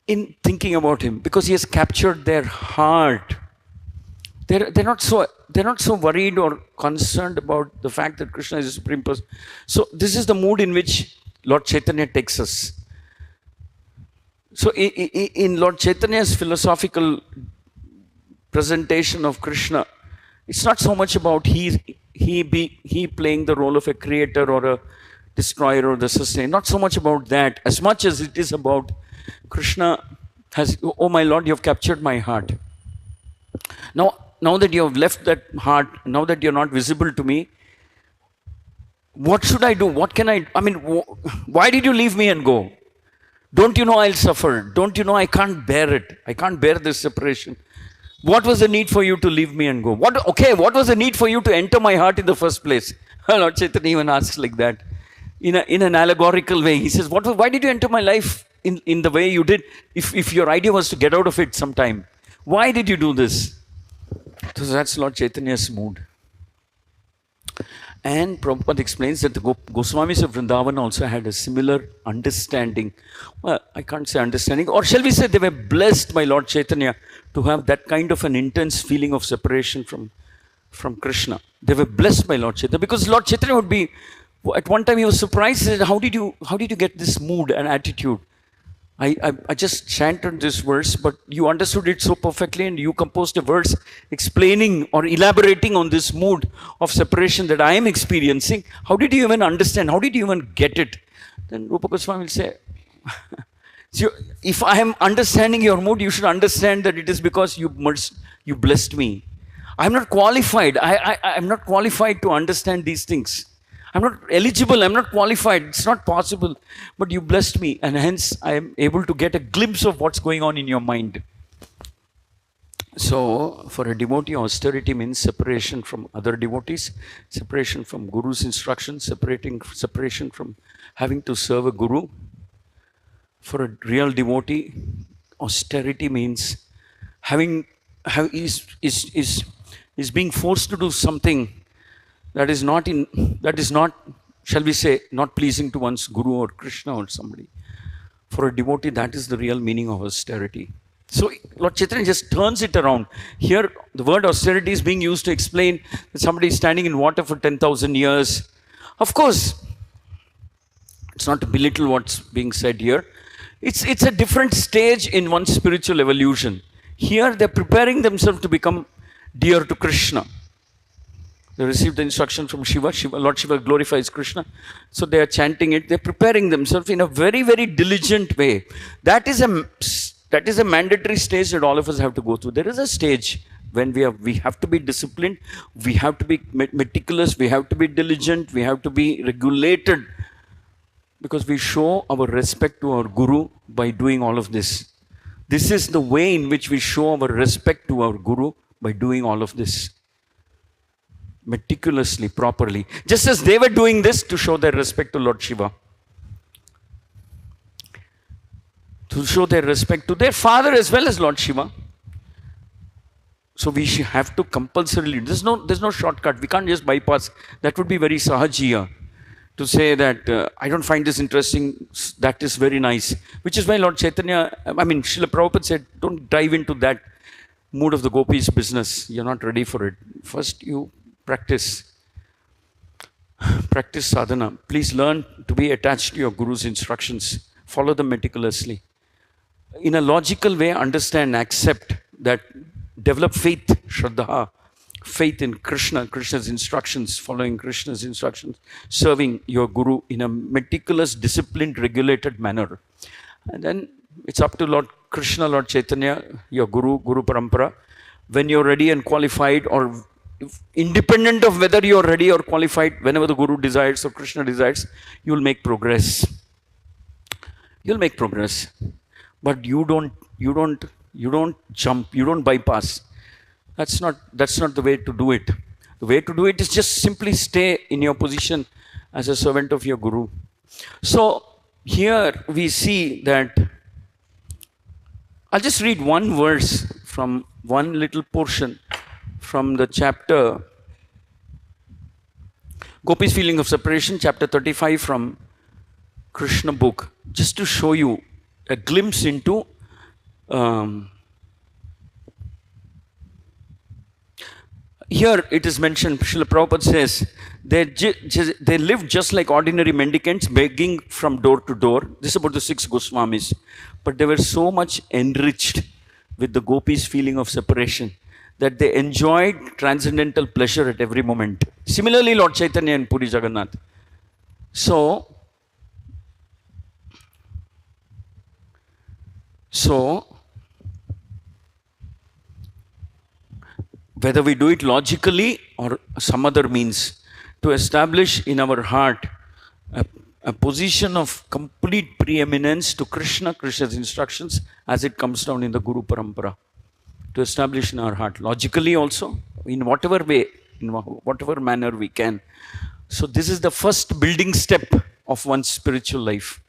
in thinking about him, because he has captured their heart. They're not so worried or concerned about the fact that Krishna is the supreme person. So this is the mood in which Lord Chaitanya takes us. So in Lord Chaitanya's philosophical presentation of Krishna, it's not so much about he playing the role of a creator or a destroyer or the sustainer. Not so much about that, as much as it is about Krishna has, oh my Lord, you have captured my heart. Now that you have left that heart, now that you're not visible to me, what should I do? What can I mean, why did you leave me and go? Don't you know I'll suffer? Don't you know I can't bear it? I can't bear this separation. What was the need for you to leave me and go? What was the need for you to enter my heart in the first place? Lord Chaitanya even asks like that. In an allegorical way. He says, why did you enter my life in the way you did? If your idea was to get out of it sometime. Why did you do this? So that's Lord Chaitanya's mood. And Prabhupada explains that the Goswamis of Vrindavan also had a similar understanding. Well, I can't say understanding, or shall we say they were blessed by Lord Chaitanya to have that kind of an intense feeling of separation from Krishna. They were blessed by Lord Chaitanya, because Lord Chaitanya would be, at one time he was surprised, he said, how did you get this mood and attitude? I just chanted this verse, but you understood it so perfectly, and you composed a verse explaining or elaborating on this mood of separation that I am experiencing. How did you even understand? How did you even get it? Then Rupa Goswami will say, so if I am understanding your mood, you should understand that it is because you blessed me. I'm not qualified. I'm not qualified to understand these things. I'm not eligible, I'm not qualified, it's not possible. But you blessed me, and hence I am able to get a glimpse of what's going on in your mind. So, for a devotee, austerity means separation from other devotees, separation from Guru's instructions, separation from having to serve a Guru. For a real devotee, austerity means is being forced to do something that is not, shall we say, not pleasing to one's Guru or Krishna or somebody. For a devotee, that is the real meaning of austerity. So Lord Chaitanya just turns it around. Here, the word austerity is being used to explain that somebody is standing in water for 10,000 years. Of course, it's not to belittle what's being said here. It's a different stage in one's spiritual evolution. Here, they're preparing themselves to become dear to Krishna. They received the instruction from Shiva. Lord Shiva glorifies Krishna. So they are chanting it. They're preparing themselves in a very, very diligent way. That is a mandatory stage that all of us have to go through. There is a stage when we have to be disciplined. We have to be meticulous. We have to be diligent. We have to be regulated. Because we show our respect to our Guru by doing all of this. This is the way in which we show our respect to our Guru, by doing all of this. Meticulously, properly. Just as they were doing this to show their respect to Lord Shiva. To show their respect to their father as well as Lord Shiva. So we have to compulsorily, there's no shortcut. We can't just bypass. That would be very sahajiya. To say that I don't find this interesting, that is very nice. Which is why Lord Chaitanya, Srila Prabhupada said, don't dive into that mood of the gopis business. You're not ready for it. First you practice. practice sadhana, please learn to be attached to your Guru's instructions. Follow them meticulously. In a logical way, understand, accept that, develop faith, Shraddha, faith in Krishna, Krishna's instructions, following Krishna's instructions, serving your Guru in a meticulous, disciplined, regulated manner. And then it's up to Lord Krishna, Lord Chaitanya, your Guru Parampara, when you're ready and qualified, or independent of whether you're ready or qualified, whenever the Guru desires or Krishna desires, you'll make progress. You'll make progress. But you don't jump, you don't bypass. That's not the way to do it. The way to do it is just simply stay in your position as a servant of your Guru. So here we see that, I'll just read one verse from one little portion from the chapter, Gopi's Feeling of Separation, chapter 35 from Krishna book, just to show you a glimpse into here it is mentioned, Srila Prabhupada says, they lived just like ordinary mendicants, begging from door to door. This is about the 6 Goswamis. But they were so much enriched with the Gopis' feeling of separation that they enjoyed transcendental pleasure at every moment. Similarly, Lord Chaitanya and Puri Jagannath. So whether we do it logically or some other means, to establish in our heart a position of complete preeminence to Krishna, Krishna's instructions as it comes down in the Guru Parampara, to establish in our heart, logically also, in whatever way, in whatever manner we can. So this is the first building step of one's spiritual life.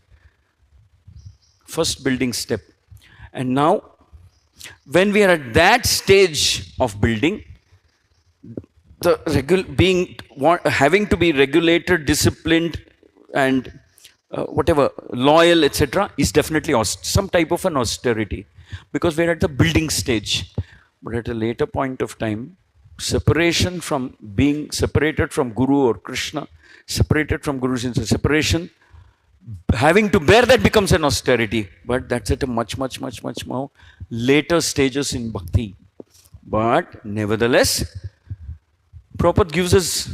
First building step. And now, when we are at that stage of building, having to be regulated, disciplined, and loyal, etc., is definitely some type of an austerity, because we're at the building stage. But at a later point of time, separation from being separated from Guru or Krishna, separated from Guru's separation, having to bear that becomes an austerity. But that's at a much more later stages in bhakti. But nevertheless, Prabhupada gives us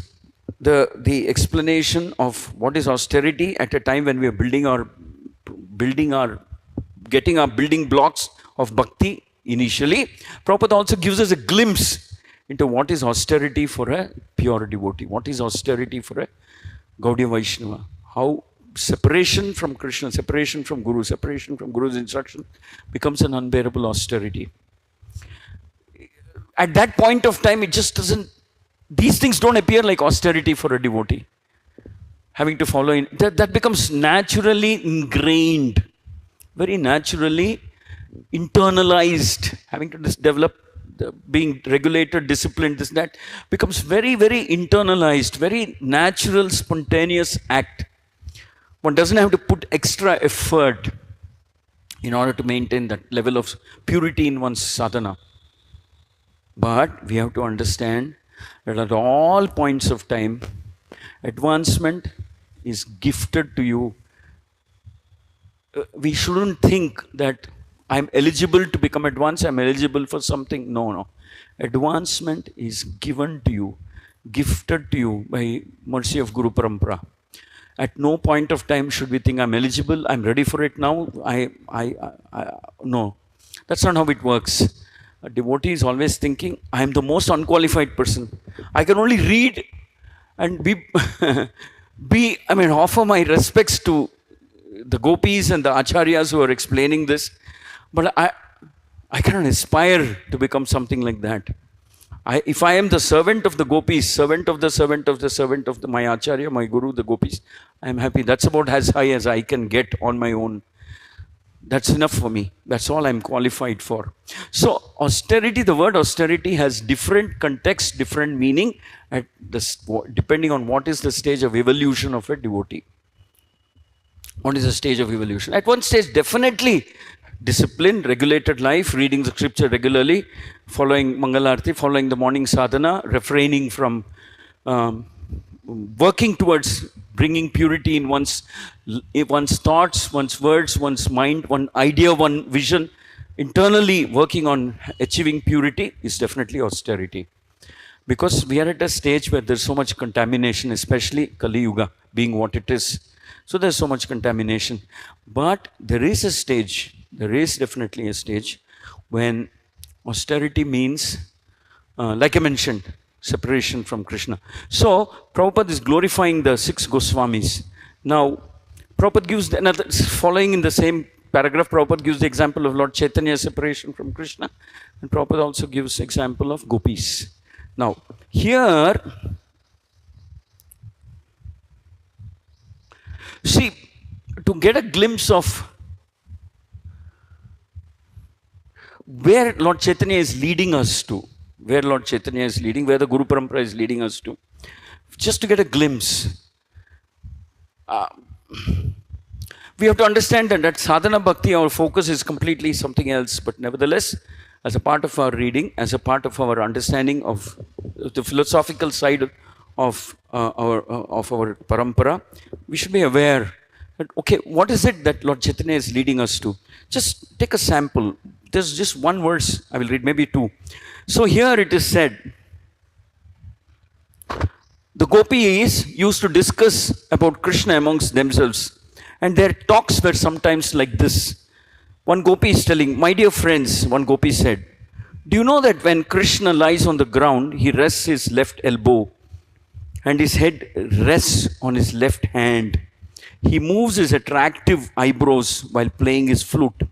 the explanation of what is austerity at a time when we are getting our building blocks of bhakti initially. Prabhupada also gives us a glimpse into what is austerity for a pure devotee, what is austerity for a Gaudiya Vaishnava, how separation from Krishna, separation from Guru, separation from Guru's instruction becomes an unbearable austerity. At that point of time, it just doesn't, these things don't appear like austerity for a devotee. Having to follow in, that becomes naturally ingrained, very naturally internalized, having to develop, being regulated, disciplined, this, that becomes very, very internalized, very natural, spontaneous act. One doesn't have to put extra effort in order to maintain that level of purity in one's sadhana. But we have to understand that at all points of time, advancement is gifted to you. We shouldn't think that I'm eligible to become advanced, I'm eligible for something. No. Advancement is given to you, gifted to you by mercy of Guru Parampara. At no point of time should we think I'm eligible, I'm ready for it now. No, that's not how it works. A devotee is always thinking, I am the most unqualified person. I can only read and offer my respects to the gopis and the acharyas who are explaining this. But I cannot aspire to become something like that. If I am the servant of the gopis, servant of my acharya, my guru, the gopis, I am happy. That's about as high as I can get on my own. That's enough for me. That's all I'm qualified for. So austerity, the word austerity has different context, different meaning, depending on what is the stage of evolution of a devotee. What is the stage of evolution? At one stage, definitely disciplined, regulated life, reading the scripture regularly, following Mangalarti, following the morning sadhana, refraining from working towards bringing purity in one's thoughts, one's words, one's mind, one idea, one vision, internally working on achieving purity is definitely austerity. Because we are at a stage where there's so much contamination, especially Kali Yuga being what it is. So there's so much contamination. But there is definitely a stage when austerity means, like I mentioned, separation from Krishna. So Prabhupada is glorifying the 6 Goswamis. Now, Prabhupada gives another, following in the same paragraph, Prabhupada gives the example of Lord Chaitanya's separation from Krishna. And Prabhupada also gives example of gopis. Now, here, see, to get a glimpse of where Lord Chaitanya is leading us to, where Lord Chaitanya is leading, where the Guru Parampara is leading us to, just to get a glimpse, we have to understand that sadhana bhakti, our focus is completely something else, but nevertheless, as a part of our reading, as a part of our understanding of the philosophical side of our parampara, we should be aware that, okay, what is it that Lord Chaitanya is leading us to? Just take a sample. There's just one verse, I will read, maybe 2. So here it is said, the gopis used to discuss about Krishna amongst themselves, and their talks were sometimes like this. One gopi is telling, my dear friends, one gopi said, do you know that when Krishna lies on the ground, he rests his left elbow and his head rests on his left hand. He moves his attractive eyebrows while playing his flute,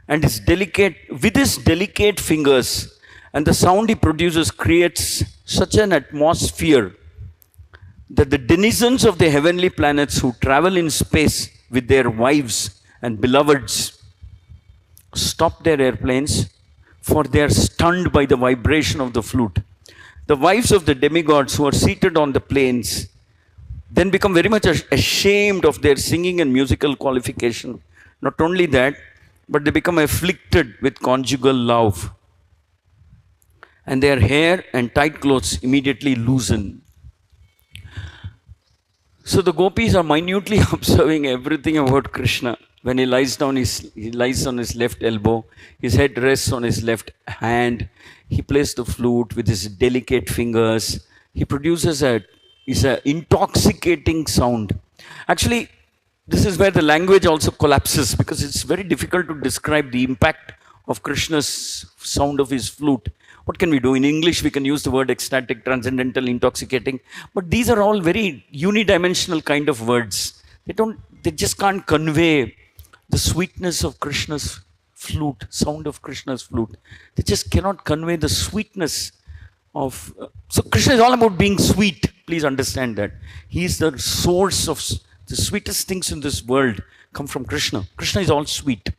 and with his delicate fingers, and the sound he produces creates such an atmosphere that the denizens of the heavenly planets who travel in space with their wives and beloveds stop their airplanes, for they are stunned by the vibration of the flute. The wives of the demigods who are seated on the plains then become very much ashamed of their singing and musical qualification. Not only that, but they become afflicted with conjugal love, and their hair and tight clothes immediately loosen. So the gopis are minutely observing everything about Krishna. When he lies on his left elbow, his head rests on his left hand, he plays the flute with his delicate fingers. He produces an intoxicating sound. Actually, this is where the language also collapses, because it's very difficult to describe the impact of Krishna's sound of his flute. What can we do? In English, we can use the word ecstatic, transcendental, intoxicating. But these are all very unidimensional kind of words. They just can't convey the sweetness of Krishna's flute, sound of Krishna's flute. They just cannot convey the sweetness of... so Krishna is all about being sweet. Please understand that. He is the source of the sweetest things in this world come from Krishna. Krishna is all sweet.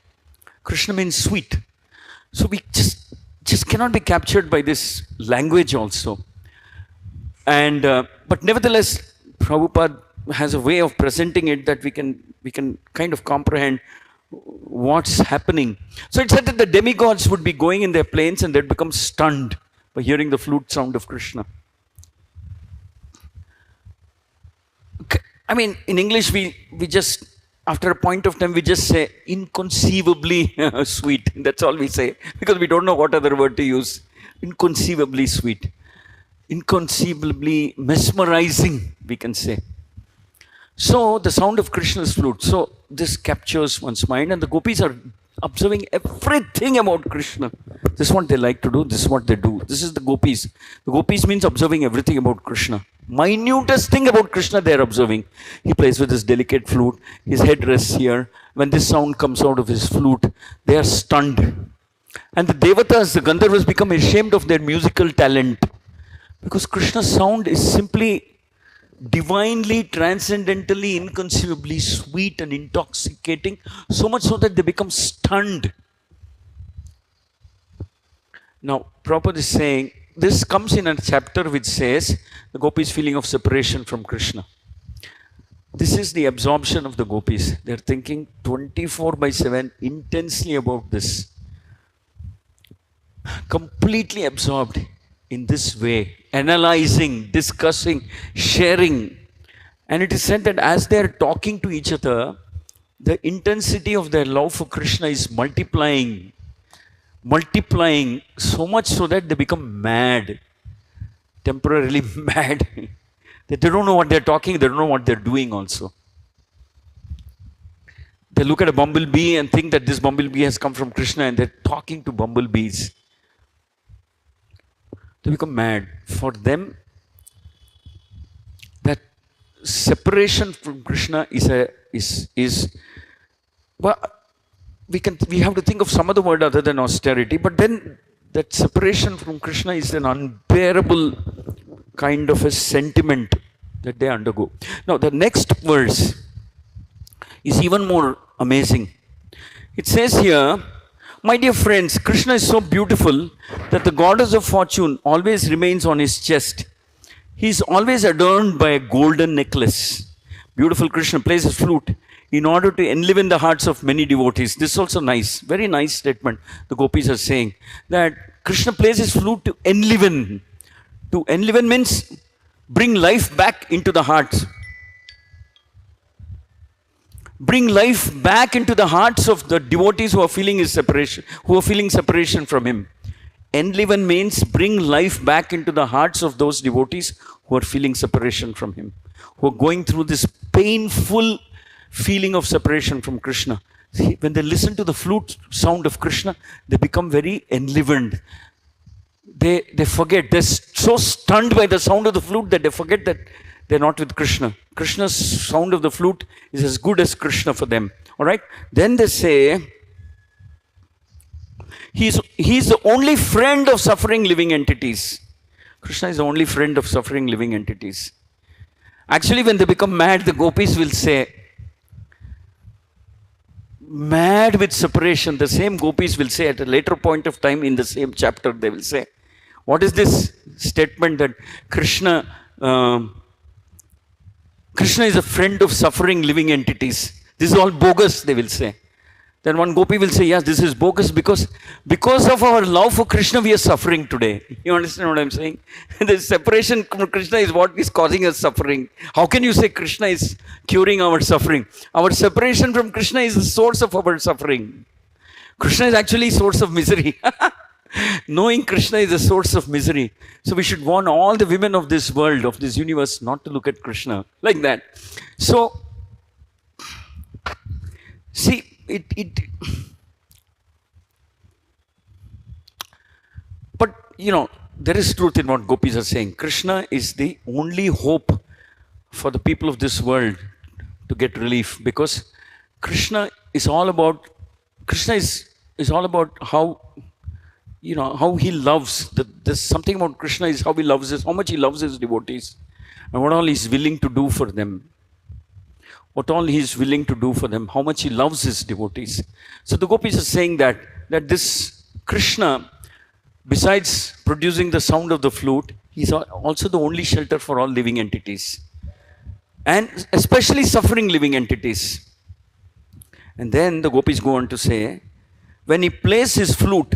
Krishna means sweet. So we just cannot be captured by this language also. And but nevertheless, Prabhupada has a way of presenting it that we can kind of comprehend what's happening. So it said that the demigods would be going in their planes and they'd become stunned by hearing the flute sound of Krishna. I mean, in English, we just, after a point of time, we just say inconceivably sweet. That's all we say, because we don't know what other word to use. Inconceivably sweet. Inconceivably mesmerizing, we can say. So, the sound of Krishna's flute. So, this captures one's mind, and the gopis are observing everything about Krishna. This is what they like to do, this is what they do. This is the gopis. The gopis means observing everything about Krishna. Minutest thing about Krishna they are observing. He plays with his delicate flute, his head rests here. When this sound comes out of his flute, they are stunned. And the devatas, the Gandharvas, become ashamed of their musical talent. Because Krishna's sound is simply divinely, transcendentally, inconceivably sweet and intoxicating, so much so that they become stunned. Now, Prabhupada is saying, this comes in a chapter which says, the gopis' feeling of separation from Krishna. This is the absorption of the gopis. They are thinking 24/7 intensely about this. Completely absorbed in this way analyzing, discussing, sharing. And it is said that as they are talking to each other, the intensity of their love for Krishna is multiplying so much so that they become mad, temporarily mad. They don't know what they're talking, they don't know what they're doing also. They look at a bumblebee and think that this bumblebee has come from Krishna, and they're talking to bumblebees. They become mad. For them, that separation from Krishna is well, we have to think of some other word other than austerity, but then that separation from Krishna is an unbearable kind of a sentiment that they undergo. Now, the next verse is even more amazing. It says here, my dear friends, Krishna is so beautiful that the goddess of fortune always remains on his chest. He is always adorned by a golden necklace. Beautiful Krishna plays his flute in order to enliven the hearts of many devotees. This is also nice, very nice statement. The gopis are saying that Krishna plays his flute to enliven. To enliven means bring life back into the hearts. Bring life back into the hearts of the devotees who are feeling his separation, who are feeling separation from him. Enliven means bring life back into the hearts of those devotees who are feeling separation from him, who are going through this painful feeling of separation from Krishna. See, when they listen to the flute sound of Krishna, they become very enlivened. They forget, they're so stunned by the sound of the flute that they forget that they're not with Krishna. Krishna's sound of the flute is as good as Krishna for them. All right? Then they say, he's the only friend of suffering living entities. Krishna is the only friend of suffering living entities. Actually, when they become mad, the gopis will say, mad with separation. The same gopis will say at a later point of time in the same chapter, they will say, what is this statement that Krishna is a friend of suffering living entities? This is all bogus, they will say. Then one gopi will say, yes, this is bogus because of our love for Krishna, we are suffering today. You understand what I'm saying? The separation from Krishna is what is causing us suffering. How can you say Krishna is curing our suffering? Our separation from Krishna is the source of our suffering. Krishna is actually source of misery. Knowing Krishna is a source of misery. So we should warn all the women of this world, of this universe, not to look at Krishna like that. So, see, but there is truth in what gopis are saying. Krishna is the only hope for the people of this world to get relief, because Krishna is all about how how he loves. There's something about Krishna is how he loves us, how much he loves his devotees, and what all he's willing to do for them. What all he is willing to do for them, how much he loves his devotees. So the gopis are saying that this Krishna, besides producing the sound of the flute, he's also the only shelter for all living entities, and especially suffering living entities. And then the gopis go on to say, when he plays his flute,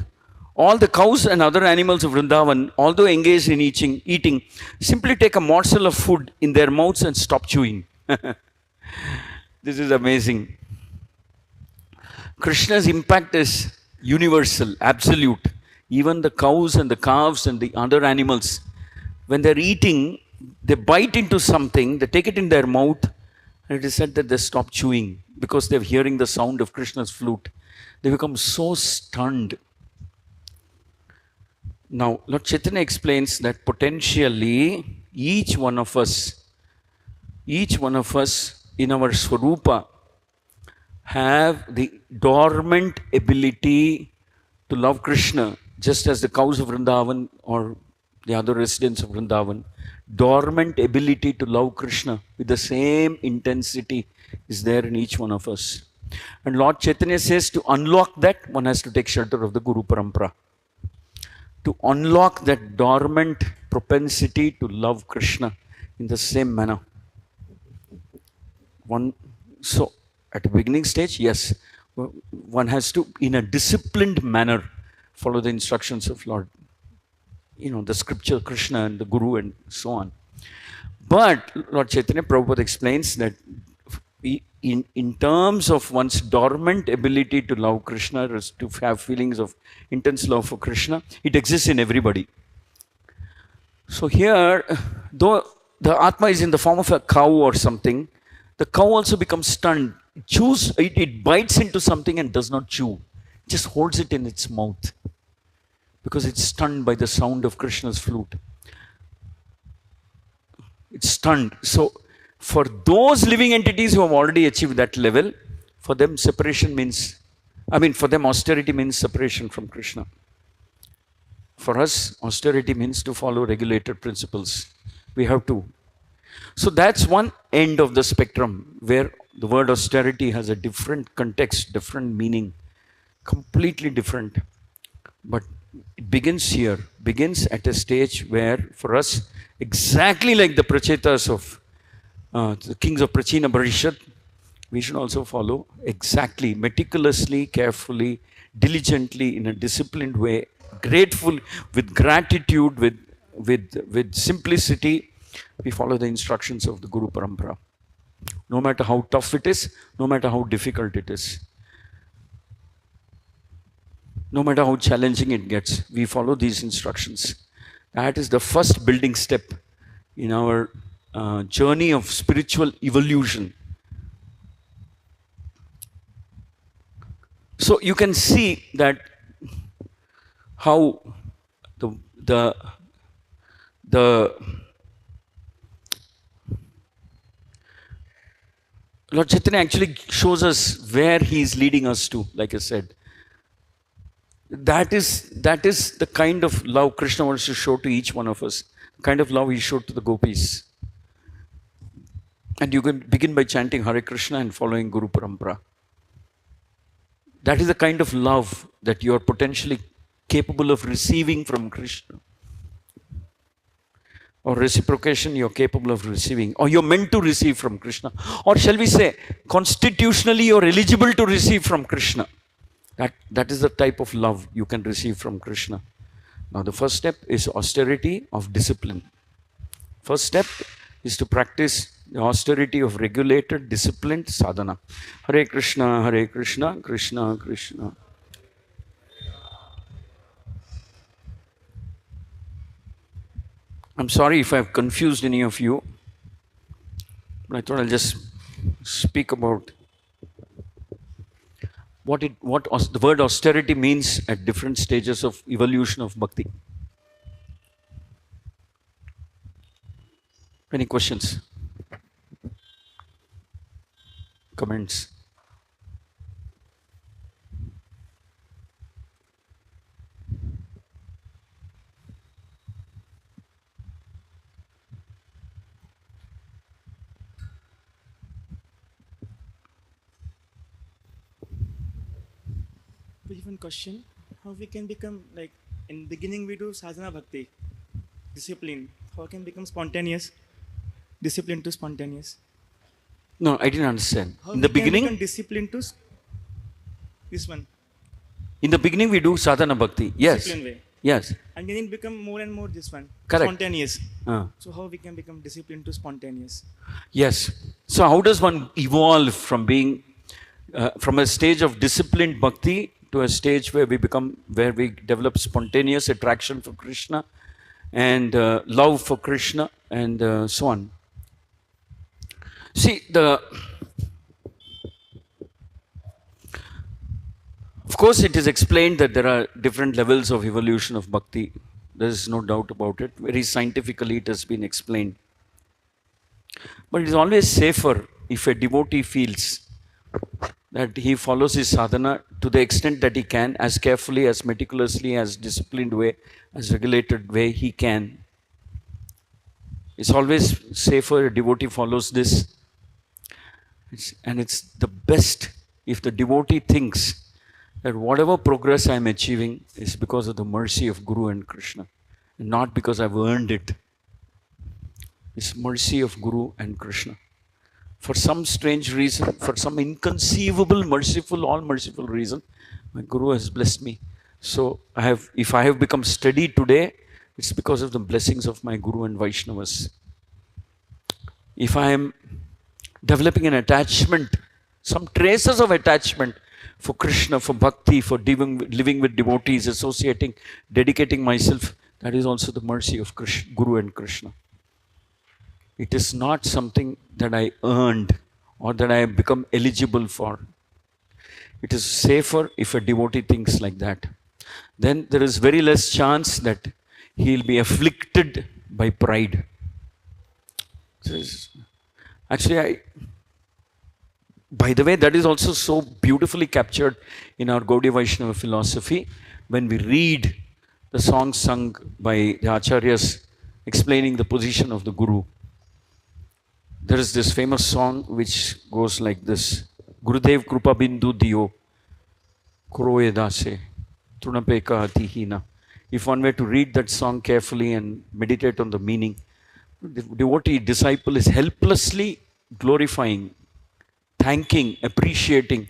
all the cows and other animals of Vrindavan, although engaged in eating, simply take a morsel of food in their mouths and stop chewing. This is amazing. Krishna's impact is universal, absolute. Even the cows and the calves and the other animals, when they're eating, they bite into something, they take it in their mouth, and it is said that they stop chewing because they're hearing the sound of Krishna's flute. They become so stunned. Now, Lord Chaitanya explains that potentially each one of us in our Swarupa have the dormant ability to love Krishna, just as the cows of Vrindavan or the other residents of Vrindavan. Dormant ability to love Krishna with the same intensity is there in each one of us. And Lord Chaitanya says to unlock that, one has to take shelter of the Guru Parampara. To unlock that dormant propensity to love Krishna in the same manner. So, at the beginning stage, yes, one has to, in a disciplined manner, follow the instructions of Lord the scripture, Krishna and the Guru and so on. But Lord Chaitanya Prabhupada explains that in terms of one's dormant ability to love Krishna, to have feelings of intense love for Krishna, it exists in everybody. So here, though the Atma is in the form of a cow or something, the cow also becomes stunned. It bites into something and does not chew. It just holds it in its mouth because it's stunned by the sound of Krishna's flute. It's stunned. So for those living entities who have already achieved that level, for them for them austerity means separation from Krishna. For us, austerity means to follow regulated principles. We have to. So that's one end of the spectrum where the word austerity has a different context, different meaning, completely different. But it begins at a stage where for us, exactly like the prachetas of the kings of Prachina Parishad, we should also follow exactly, meticulously, carefully, diligently, in a disciplined way, grateful, with gratitude, with simplicity. We follow the instructions of the Guru Parampara. No matter how tough it is, no matter how difficult it is, no matter how challenging it gets, we follow these instructions. That is the first building step in our journey of spiritual evolution. So you can see that how the Lord Chaitanya actually shows us where he is leading us to, like I said. That is the kind of love Krishna wants to show to each one of us, the kind of love he showed to the gopis. And you can begin by chanting Hare Krishna and following Guru Parampara. That is the kind of love that you are potentially capable of receiving from Krishna. Or reciprocation you're capable of receiving, or you're meant to receive from Krishna. Or shall we say, constitutionally you're eligible to receive from Krishna. That is the type of love you can receive from Krishna. Now the first step is austerity of discipline. First step is to practice the austerity of regulated, disciplined sadhana. Hare Krishna, Krishna Krishna. I'm sorry if I've confused any of you, but I thought I'll just speak about what the word austerity means at different stages of evolution of bhakti. Any questions? Comments? One question: how we can become, like, in beginning we do sadhana bhakti, discipline. How can become spontaneous? Discipline to spontaneous. No, I didn't understand. How In the we beginning, can become discipline to this one. In the beginning we do sadhana bhakti. Yes. Discipline way. Yes. And then it become more and more this one. Correct. Spontaneous. Uh. So how we can become discipline to spontaneous? Yes. So how does one evolve from being from a stage of disciplined bhakti to a stage where we develop spontaneous attraction for Krishna and love for Krishna and so on. See, of course it is explained that there are different levels of evolution of bhakti. There is no doubt about it. Very scientifically it has been explained. But it is always safer if a devotee feels that he follows his sadhana to the extent that he can, as carefully, as meticulously, as disciplined way, as regulated way he can. It's always safer a devotee follows this. And it's the best if the devotee thinks that whatever progress I'm achieving is because of the mercy of Guru and Krishna, and not because I've earned it. It's mercy of Guru and Krishna. For some strange reason, for some inconceivable, merciful, all-merciful reason, my Guru has blessed me. So if I have become steady today, It's because of the blessings of my Guru and Vaishnavas. If I am developing an attachment, some traces of attachment for Krishna, for bhakti, for living with devotees, associating, dedicating myself, that is also the mercy of Krishna, Guru and Krishna. It is not something that I earned or that I have become eligible for. It is safer if a devotee thinks like that. Then there is very less chance that he will be afflicted by pride. Actually, by the way, that is also so beautifully captured in our Gaudiya Vaishnava philosophy when we read the songs sung by the Acharyas explaining the position of the Guru. There is this famous song which goes like this: Gurudev Krupa Bindu Diyo Kroye Dase Trunapeka Atihina. If one were to read that song carefully and meditate on the meaning, the devotee disciple is helplessly glorifying, thanking, appreciating.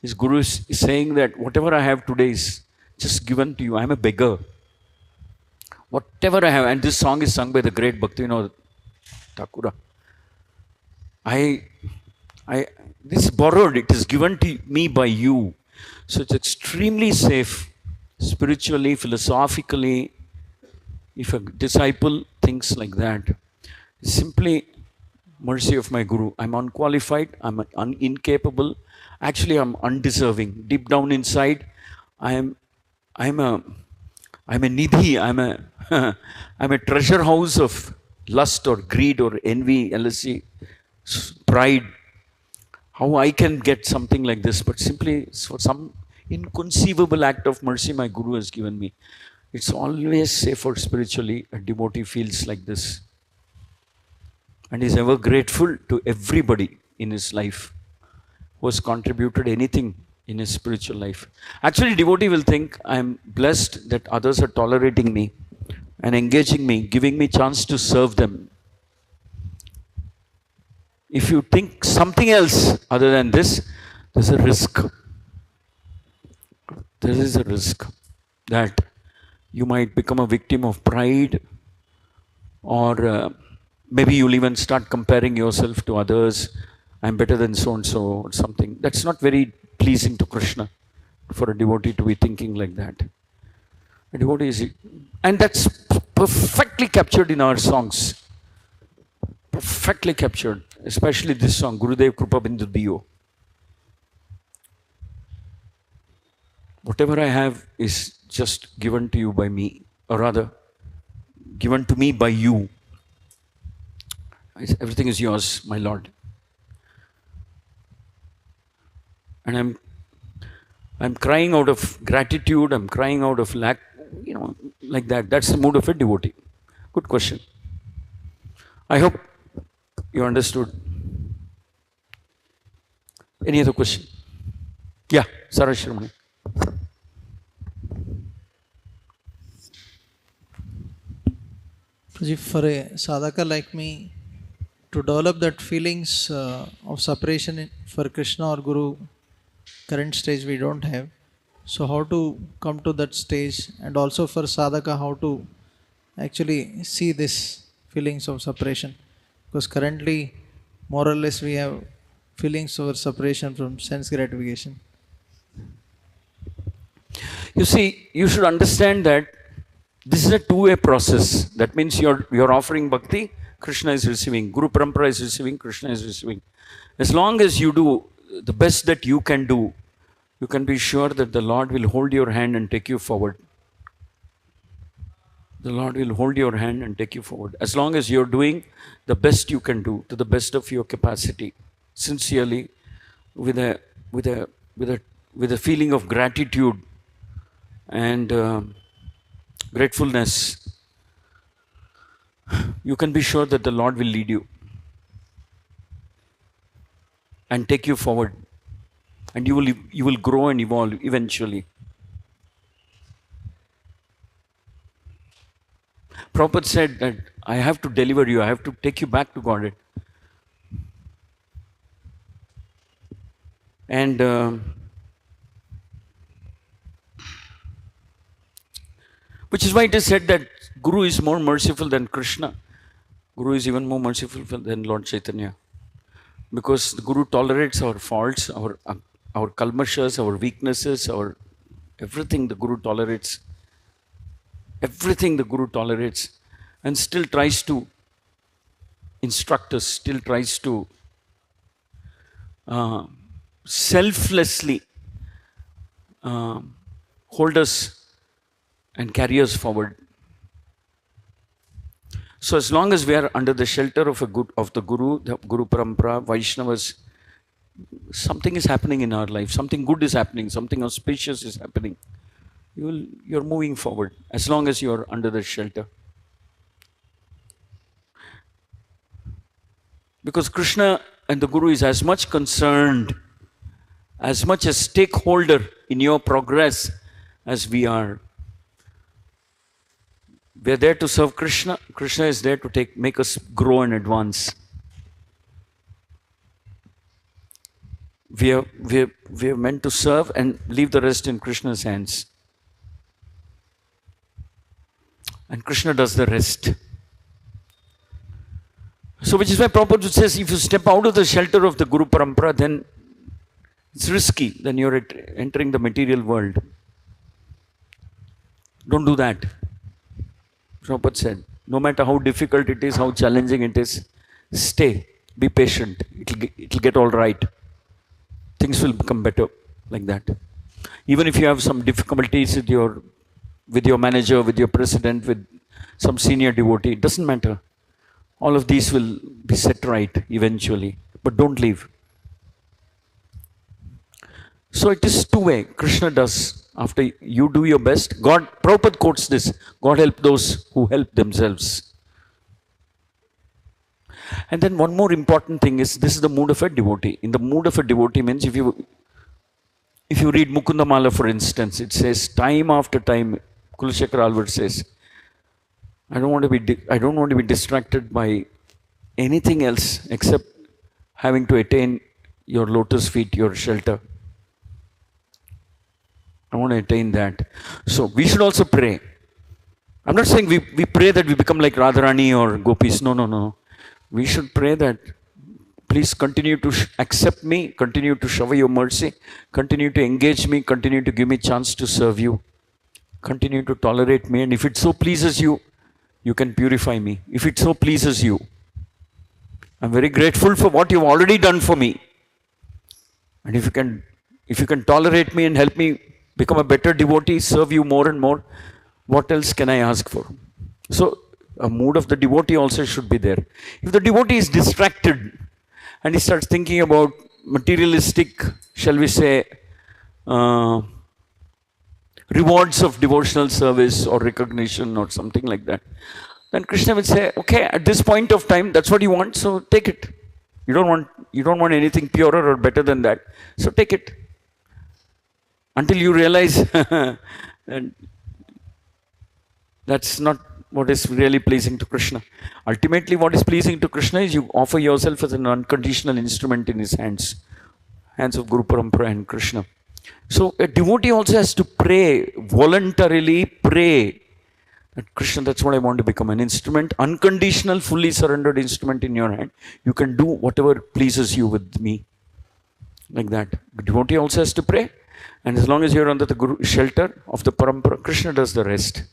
His Guru is saying that whatever I have today is just given to you. I am a beggar. Whatever I have, and this song is sung by the great Bhaktivinoda Thakura. This is borrowed, it is given to me by you. So it's extremely safe, spiritually, philosophically, if a disciple thinks like that. Simply mercy of my Guru. I'm unqualified, I'm incapable, actually I'm undeserving. Deep down inside, I'm a nidhi, I'm a treasure house of lust or greed or envy, jealousy, pride. How I can get something like this, but simply for some inconceivable act of mercy my Guru has given me. It's always safer spiritually. A devotee feels like this and is ever grateful to everybody in his life who has contributed anything in his spiritual life. Actually, devotee will think I am blessed that others are tolerating me and engaging me, giving me chance to serve them. If you think something else other than this, there's a risk. There is a risk that you might become a victim of pride, or maybe you'll even start comparing yourself to others. I'm better than so and so, or something. That's not very pleasing to Krishna for a devotee to be thinking like that. A devotee is, and that's perfectly captured in our songs. Perfectly captured, especially this song, Gurudev Krupa Bindu Diyo. Whatever I have is just given to you by me, or rather, given to me by you. Everything is yours, my Lord. And I'm crying out of gratitude, I'm crying out of lack, like that. That's the mood of a devotee. Good question. I hope you understood. Any other question? Yeah, Sarashramani. For a sadhaka like me, to develop that feelings of separation for Krishna or Guru, current stage we don't have. So how to come to that stage, and also for sadhaka how to actually see this feelings of separation, because currently more or less we have feelings of separation from sense gratification. You see, you should understand that this is a two-way process. That means you're offering bhakti, Krishna is receiving. Guru Parampara is receiving, Krishna is receiving. As long as you do the best that you can do, you can be sure that the Lord will hold your hand and take you forward. The Lord will hold your hand and take you forward. As long as you're doing the best you can do, to the best of your capacity, sincerely, with a feeling of gratitude and gratefulness, you can be sure that the Lord will lead you and take you forward, and you will grow and evolve eventually. Prabhupada said that I have to deliver you, I have to take you back to Godhead. And Which is why it is said that Guru is more merciful than Krishna. Guru is even more merciful than Lord Chaitanya. Because the Guru tolerates our faults, our kalmashas, our weaknesses, our everything the Guru tolerates. Everything the Guru tolerates. And still tries to instruct us, still tries to selflessly hold us and carry us forward. So as long as we are under the shelter of the Guru, the Guru Parampara, Vaishnavas, something is happening in our life, something good is happening, something auspicious is happening. You're moving forward as long as you're under the shelter. Because Krishna and the Guru is as much concerned, as much a stakeholder in your progress as we are. We are there to serve Krishna. Krishna is there to make us grow and advance. We are meant to serve and leave the rest in Krishna's hands. And Krishna does the rest. So which is why Prabhupada says, if you step out of the shelter of the Guru Parampara, then it's risky. Then you're entering the material world. Don't do that. Prabhupada said, no matter how difficult it is, how challenging it is, stay, be patient. It'll get all right. Things will become better like that. Even if you have some difficulties with your manager, with your president, with some senior devotee, it doesn't matter. All of these will be set right eventually. But don't leave. So it is two-way. Krishna does. After you do your best, Prabhupada quotes this, God help those who help themselves. And then one more important thing is, this is the mood of a devotee. In the mood of a devotee means, if you read Mukundamala, for instance, it says, time after time, Kulashekara Alvar says, I don't want to be distracted by anything else except having to attain your lotus feet, your shelter. I want to attain that. So we should also pray. I'm not saying we pray that we become like Radharani or Gopis. No. We should pray that please continue to accept me, continue to shower your mercy, continue to engage me, continue to give me a chance to serve you, continue to tolerate me, and if it so pleases you, you can purify me. If it so pleases you, I'm very grateful for what you've already done for me. And if you can tolerate me and help me become a better devotee, serve you more and more, what else can I ask for? So a mood of the devotee also should be there. If the devotee is distracted and he starts thinking about materialistic, shall we say, rewards of devotional service or recognition or something like that, then Krishna will say, okay, at this point of time, that's what you want, so take it. You don't want anything purer or better than that, so take it. Until you realize that that's not what is really pleasing to Krishna. Ultimately, what is pleasing to Krishna is you offer yourself as an unconditional instrument in his hands of Guru Parampara and Krishna. So a devotee also has to pray, voluntarily pray that Krishna, that's what I want to become, an instrument, unconditional, fully surrendered instrument in your hand. You can do whatever pleases you with me. Like that. The devotee also has to pray. And as long as you're under the Guru shelter of the Parampara, Krishna does the rest.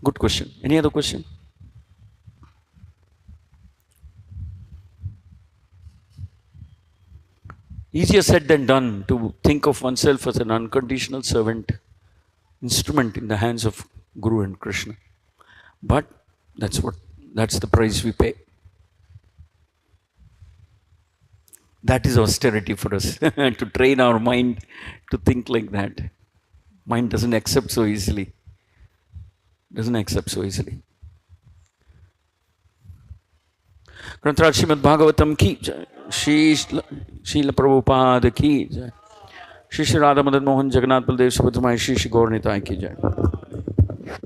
Good question. Any other question? Easier said than done to think of oneself as an unconditional servant, instrument in the hands of Guru and Krishna. But that's the price we pay. That is austerity for us, to train our mind to think like that. Mind doesn't accept so easily. Grantaraj Srimad Bhagavatam ki jai. Srila Prabhupada ki jai. Shri Radha Madan Mohan Jagannath Baldev Subhadra Shri Gaur Nitai ki jai.